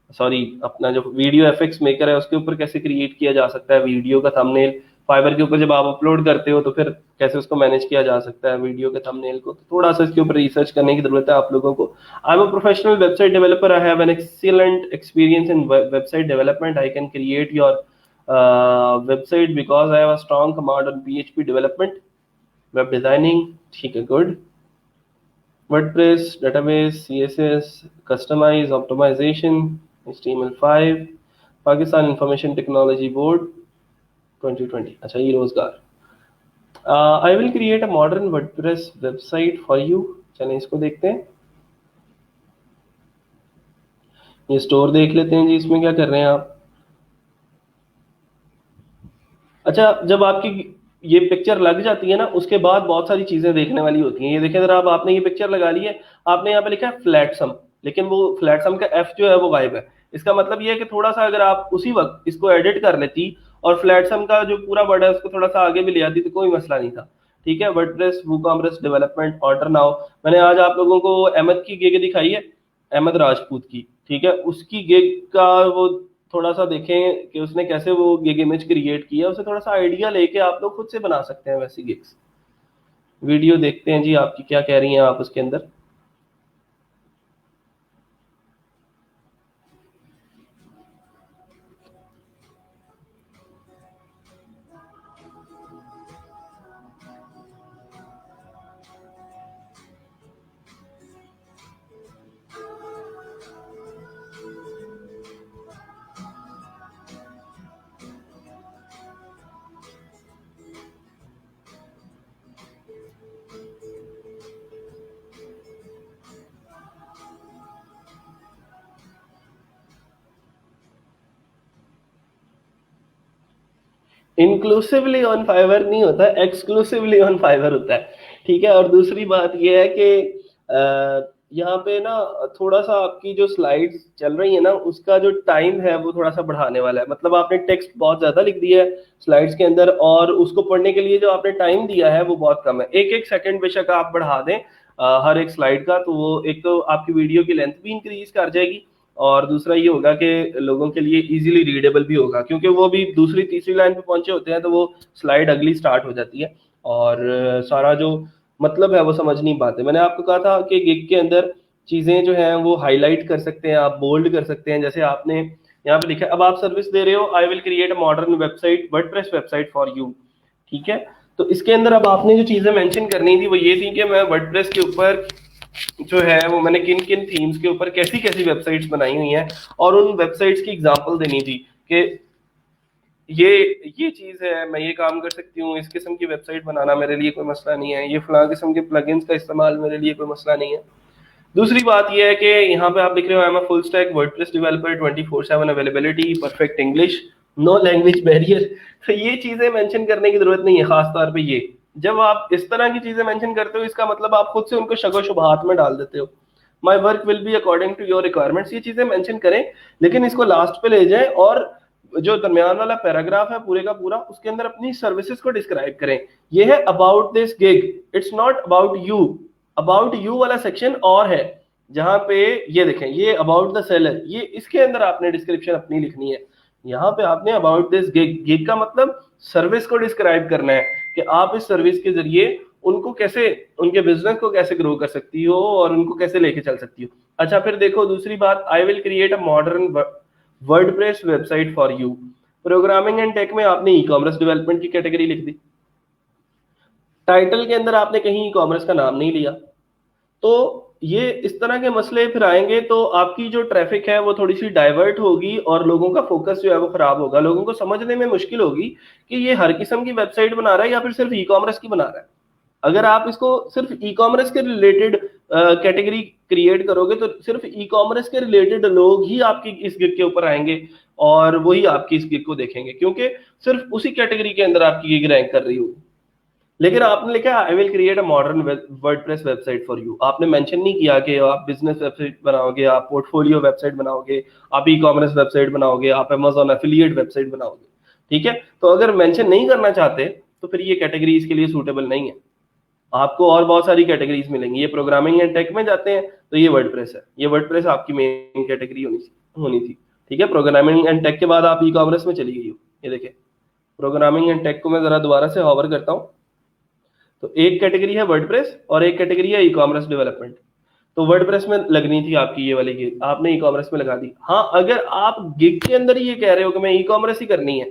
सॉरी, अपना जो वीडियो एफएक्स मेकर है उसके ऊपर कैसे क्रिएट किया जा सकता है वीडियो का थंबनेल। फाइबर के ऊपर जब आप अपलोड करते हो तो फिर कैसे उसको मैनेज किया जा सकता है वीडियो के थंबनेल को। तो थोड़ा सा इसके ऊपर रिसर्च करने की जरूरत है आप लोगों को। आई am a professional website developer, I have an excellent experience in website development, I can create your website because I have a strong command on PHP development, web designing. ठीक है, good. WordPress, database, CSS, customize, optimization, HTML5, Pakistan Information Technology Board 2020। अच्छा, ये रोजगार। I will create a modern WordPress website for you। चलें इसको देखते हैं। ये स्टोर देख लेते हैं जी, इसमें क्या कर रहे हैं आप? अच्छा, जब आपकी ये पिक्चर लग जाती है ना, उसके बाद बहुत सारी चीजें देखने वाली होती हैं। ये देखें जरा, अब आपने ये पिक्चर लगा ली है, आपने यहाँ पे लिखा है फ्लैट सम, लेकिन वो फ्लैट सम का एफ जो है वो गायब है। इसका मतलब ये है कि थोड़ा सा अगर आप उसी वक्त इसको एडिट कर लेती और फ्लैट सम का जो पूरा वर्ड है उसको थोड़ा सा आगे भी ले आती तो कोई मसला नहीं था। ठीक है, WordPress WooCommerce development order now. मैंने आज आप लोगों को अहमद की गिग दिखाई है, अहमद राजपूत की। ठीक है, उसकी गिग का वो थोड़ा सा देखें कि उसने कैसे वो गिग इमेज क्रिएट किया, उसे थोड़ा सा आइडिया लेके आप लोग खुद से बना सकते हैं वैसी गिग्स। वीडियो देखते हैं जी, आपकी क्या कह रही हैं आप उसके अंदर। इंक्लूसिवली ऑन फाइवर नहीं होता, एक्सक्लूसिवली ऑन फाइवर होता है, ठीक है। और दूसरी बात ये है कि यहाँ पे ना थोड़ा सा आपकी जो स्लाइड्स चल रही है ना, उसका जो टाइम है वो थोड़ा सा बढ़ाने वाला है। मतलब आपने टेक्स्ट बहुत ज्यादा लिख दिया है स्लाइड्स के अंदर, और उसको पढ़ने के लिए जो आपने टाइम दिया है वो बहुत कम है। एक एक सेकंड बेशक आप बढ़ा दें हर एक स्लाइड का, तो वो एक तो आपकी वीडियो की लेंथ भी इंक्रीज कर जाएगी, और दूसरा ये होगा कि लोगों के लिए इजीली रीडेबल भी होगा, क्योंकि वो भी दूसरी तीसरी लाइन पे पहुंचे होते हैं तो वो स्लाइड अगली स्टार्ट हो जाती है, और सारा जो मतलब है वो समझ नहीं पाते। मैंने आपको कहा था कि गिग के अंदर चीजें जो हैं वो हाईलाइट कर सकते हैं, आप बोल्ड कर सकते हैं। जैसे आपने यहाँ पे लिखा है, अब आप सर्विस दे रहे हो, आई will create a modern website, WordPress website for you, ठीक है। तो इसके अंदर अब आपने जो चीजें मेंशन करनी थी वो ये थी कि मैं वर्डप्रेस के ऊपर जो है वो मैंने किन किन थीम्स के ऊपर कैसी कैसी वेबसाइट्स बनाई हुई हैं, और उन वेबसाइट्स की एग्जांपल देनी थी कि ये चीज है, मैं ये काम कर सकती हूँ, इस किस्म की वेबसाइट बनाना मेरे लिए कोई मसला नहीं है, ये फलां किस्म के प्लगइन्स का इस्तेमाल मेरे लिए कोई मसला नहीं है। दूसरी बात यह है कि यहाँ पे आप लिख रहे हो, I am a full stack WordPress developer, 24/7 availability, perfect English, no language barrier. तो ये चीजें मेंशन करने की जरूरत नहीं है, खास तौर पे ये जब आप इस तरह की चीजें मेंशन करते हो, इसका मतलब आप खुद से उनको शको शुबहात में डाल देते हो। My work will be according to your requirements, ये चीजें मेंशन करें, लेकिन इसको लास्ट पे ले जाएं, और जो दरमियान वाला पैराग्राफ है पूरे का पूरा, उसके अंदर अपनी सर्विसेज को डिस्क्राइब करें। ये है about this gig, it's not about you. About you वाला सेक्शन और है, जहां पे ये देखें, ये अबाउट द सेलर, ये इसके अंदर आपने डिस्क्रिप्शन अपनी लिखनी है। यहाँ पे आपने अबाउट दिस गिग, गिग का मतलब सर्विस को डिस्क्राइब करना है कि आप इस सर्विस के जरिए उनको कैसे, उनके बिजनेस को कैसे ग्रो कर सकती हो और उनको कैसे लेके चल सकती हो। अच्छा, फिर देखो दूसरी बात, I will create a modern WordPress website for you. Programming and tech में आपने ई कॉमर्स डेवलपमेंट की कैटेगरी लिख दी, टाइटल के अंदर आपने कहीं ई कॉमर्स का नाम नहीं लिया। तो ये इस तरह के मसले फिर आएंगे तो आपकी जो ट्रैफिक है वो थोड़ी सी डाइवर्ट होगी, और लोगों का फोकस जो है वो खराब होगा। लोगों को समझने में मुश्किल होगी कि ये हर किस्म की वेबसाइट बना रहा है या फिर सिर्फ ई कॉमर्स की बना रहा है। अगर आप इसको सिर्फ ई कॉमर्स के रिलेटेड कैटेगरी क्रिएट करोगे तो सिर्फ ई कॉमर्स के रिलेटेड लोग ही आपकी इस गिग के ऊपर आएंगे, और वही आपकी इस गिग को देखेंगे, क्योंकि सिर्फ उसी कैटेगरी के अंदर आपकी गिग रैंक कर रही होगी। लेकिन आपने लिखा आई will create a modern WordPress website for you, आपने मेंशन नहीं किया कि आप बिजनेस वेबसाइट बनाओगे, आप पोर्टफोलियो वेबसाइट बनाओगे, आप ई कॉमर्स वेबसाइट बनाओगे, आप अमेजॉन एफिलिएट वेबसाइट बनाओगे, ठीक है। तो अगर मेंशन नहीं करना चाहते तो फिर ये कैटेगरी इसके लिए सूटेबल नहीं है। आपको और बहुत सारी कैटेगरीज मिलेंगी, ये प्रोग्रामिंग एंड टेक में जाते हैं तो ये वर्डप्रेस है, ये वर्डप्रेस आपकी मेन कैटेगरी होनी थी, ठीक है। प्रोग्रामिंग एंड टेक के बाद आप ई कॉमर्स में चली गई हो। ये देखिए, प्रोग्रामिंग एंड टेक को मैं जरा दोबारा से हॉवर करता हूँ, तो एक कैटेगरी है वर्डप्रेस और एक कैटेगरी है ई कॉमर्स डेवलपमेंट। तो वर्डप्रेस में लगनी थी आपकी ये वाली गिग, आपने ई कॉमर्स में लगा दी। हाँ, अगर आप गिग के अंदर ही ये कह रहे हो कि मैं ई कॉमर्स ही करनी है,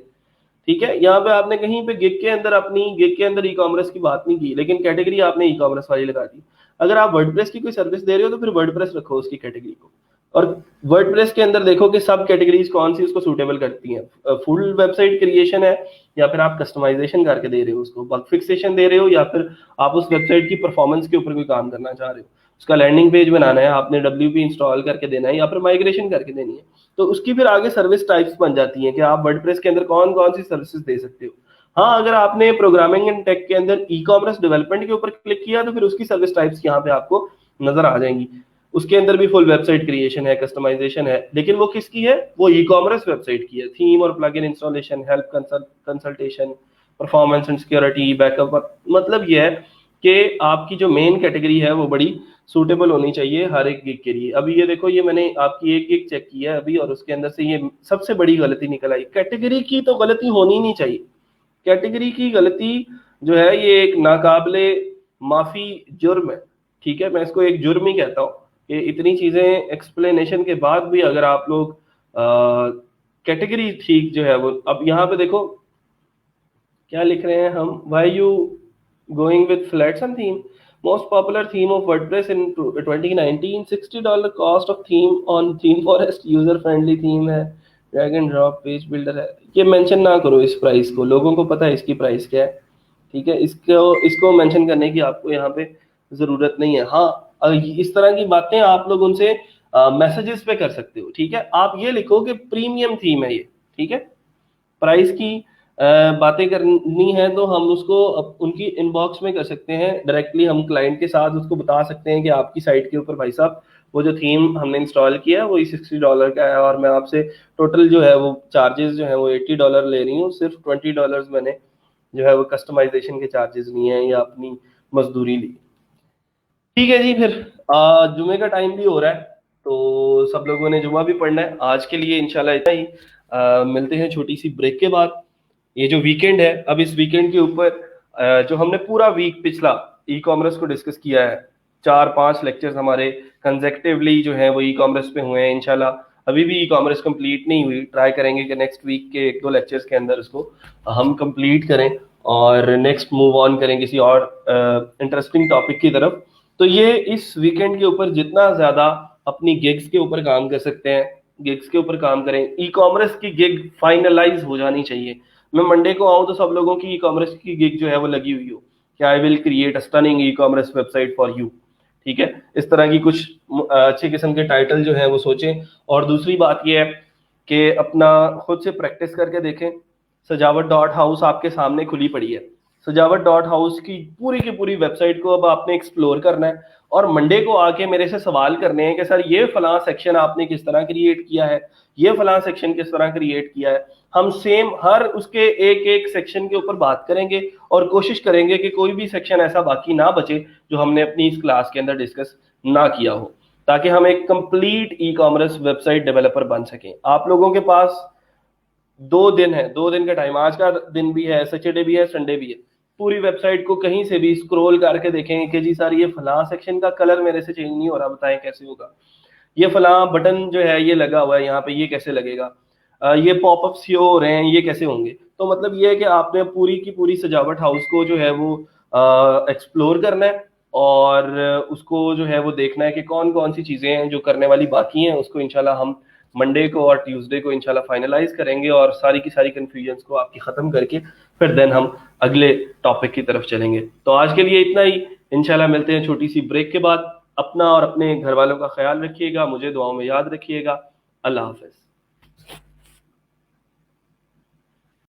ठीक है, यहाँ पे आपने कहीं पे गिग के अंदर अपनी गिग के अंदर ई कॉमर्स की बात नहीं की, लेकिन कैटेगरी आपने ई कॉमर्स वाली लगा दी। अगर आप वर्डप्रेस की कोई सर्विस दे रहे हो तो फिर वर्डप्रेस रखो उसकी कैटेगरी को, और वर्डप्रेस के अंदर देखो कि सब कैटेगरीज कौन सी उसको सूटेबल करती हैं। फुल वेबसाइट क्रिएशन है, या फिर आप कस्टमाइजेशन करके दे रहे हो उसको, बग फिक्सेशन दे रहे हो, या फिर आप उस वेबसाइट की परफॉर्मेंस के ऊपर कोई काम करना चाह रहे हो, उसका लैंडिंग पेज बनाना है, आपने WP इंस्टॉल करके देना है या फिर माइग्रेशन करके देनी है। तो उसकी फिर आगे सर्विस टाइप्स बन जाती हैं कि आप वर्डप्रेस के अंदर कौन कौन सी सर्विसेज दे सकते हो। हाँ, अगर आपने प्रोग्रामिंग एंड टेक के अंदर ई कॉमर्स डेवलपमेंट के ऊपर क्लिक किया तो फिर उसकी सर्विस टाइप्स यहाँ पे आपको नजर आ जाएंगी। उसके अंदर भी फुल वेबसाइट क्रिएशन है, कस्टमाइजेशन है, लेकिन वो किसकी है, वो ई कॉमर्स वेबसाइट की है। थीम और plugin installation, help consultation, performance and security, backup. मतलब ये है कि आपकी जो मेन कैटेगरी है वो बड़ी सूटेबल होनी चाहिए हर एक गिग के लिए। अभी ये देखो, ये मैंने आपकी एक गिग चेक की है अभी, और उसके अंदर से ये सबसे बड़ी गलती निकल आई। कैटेगरी की तो गलती होनी नहीं चाहिए, कैटेगरी की गलती जो है ये एक नाकाबिले माफी जुर्म है, ठीक है। मैं इसको एक जुर्म ही कहता हूँ कि इतनी चीजें एक्सप्लेनेशन के बाद भी अगर आप लोग कैटेगरी ठीक जो है वो, अब यहाँ पे देखो क्या लिख रहे हैं हम, why you going with Flatsome theme, most popular theme of WordPress in 2019, $60 cost of theme on ThemeForest, user friendly theme है, drag and drop page builder है। ये मेंशन ना करो इस प्राइस को, लोगों को पता है इसकी प्राइस क्या है, ठीक है। इसको मेंशन करने की आपको यहाँ पे जरूरत नहीं है। हाँ, इस तरह की बातें आप लोग उनसे मैसेजेस पे कर सकते हो, ठीक है। आप ये लिखो कि प्रीमियम थीम है ये, ठीक है। प्राइस की बातें करनी है तो हम उसको उनकी इनबॉक्स में कर सकते हैं डायरेक्टली। हम क्लाइंट के साथ उसको बता सकते हैं कि आपकी साइट के ऊपर भाई साहब वो जो थीम हमने इंस्टॉल किया है वो $60 का है, और मैं आपसे टोटल जो है वो चार्जेस जो है वो $80 ले रही हूँ, सिर्फ $20 मैंने जो है वो कस्टमाइजेशन के चार्जेस लिए हैं या अपनी मजदूरी ली। ठीक है जी, फिर जुमे का टाइम भी हो रहा है, तो सब लोगों ने जुमा भी पढ़ना है। आज के लिए इंशाल्लाह इतना ही। मिलते हैं छोटी सी ब्रेक के बाद। ये जो वीकेंड है, अब इस वीकेंड के ऊपर जो हमने पूरा वीक पिछला ई कॉमर्स को डिस्कस किया है, 4-5 लेक्चर्स हमारे कंजेक्टिवली जो है वो ई कॉमर्स पे हुए हैं। इंशाल्लाह अभी भी ई कॉमर्स कंप्लीट नहीं हुई, ट्राई करेंगे कि नेक्स्ट वीक के 1-2 लेक्चर्स के अंदर उसको हम कंप्लीट करें और नेक्स्ट मूव ऑन करें किसी और इंटरेस्टिंग टॉपिक की तरफ। तो ये इस वीकेंड के ऊपर जितना ज्यादा अपनी गिग्स के ऊपर काम कर सकते हैं, गिग्स के ऊपर काम करें। ई कॉमर्स की गिग फाइनलाइज हो जानी चाहिए। मैं मंडे को आऊं तो सब लोगों की ई कॉमर्स की गिग जो है वो लगी हुई हो कि आई will create a stunning e commerce website for you. ठीक है, इस तरह की कुछ अच्छे किस्म के टाइटल जो है वो सोचें। और दूसरी बात ये है कि अपना खुद से प्रैक्टिस करके देखें। सजावट डॉट हाउस आपके सामने खुली पड़ी है। सजावट डॉट हाउस की पूरी वेबसाइट को अब आपने एक्सप्लोर करना है और मंडे को आके मेरे से सवाल करने हैं कि सर ये फलां सेक्शन आपने किस तरह क्रिएट किया है, ये फलां सेक्शन किस तरह क्रिएट किया है। हम सेम हर उसके एक एक सेक्शन के ऊपर बात करेंगे और कोशिश करेंगे कि कोई भी सेक्शन ऐसा बाकी ना बचे जो हमने अपनी इस क्लास के अंदर डिस्कस ना किया हो, ताकि हम एक complete e commerce website developer बन सकें। आप लोगों के पास 2 दिन है, 2 दिन का टाइम, आज का दिन भी है, सैटरडे भी है, संडे भी है। पूरी वेबसाइट को कहीं से भी स्क्रॉल करके देखेंगे कि जी सर ये फलां सेक्शन का कलर मेरे से चेंज नहीं हो रहा, बताएं कैसे होगा। ये फलां बटन जो है ये लगा हुआ है यहाँ पे, ये कैसे लगेगा। ये पॉपअप्स ये हो रहे हैं, ये कैसे होंगे। तो मतलब ये है कि आपने पूरी की पूरी सजावट हाउस को जो है वो एक्सप्लोर करना है और उसको जो है वो देखना है कि कौन कौन सी चीजें हैं जो करने वाली बाकी हैं। उसको इंशाल्लाह हम मंडे को और ट्यूसडे को इंशाल्लाह फाइनलाइज करेंगे और सारी की सारी कंफ्यूजन्स को आपकी खत्म करके फिर देन हम अगले टॉपिक की तरफ चलेंगे। तो आज के लिए इतना ही। इंशाल्लाह मिलते हैं छोटी सी ब्रेक के बाद। अपना और अपने घर वालों का ख्याल रखिएगा, मुझे दुआओं में याद रखिएगा। अल्लाह हाफिज।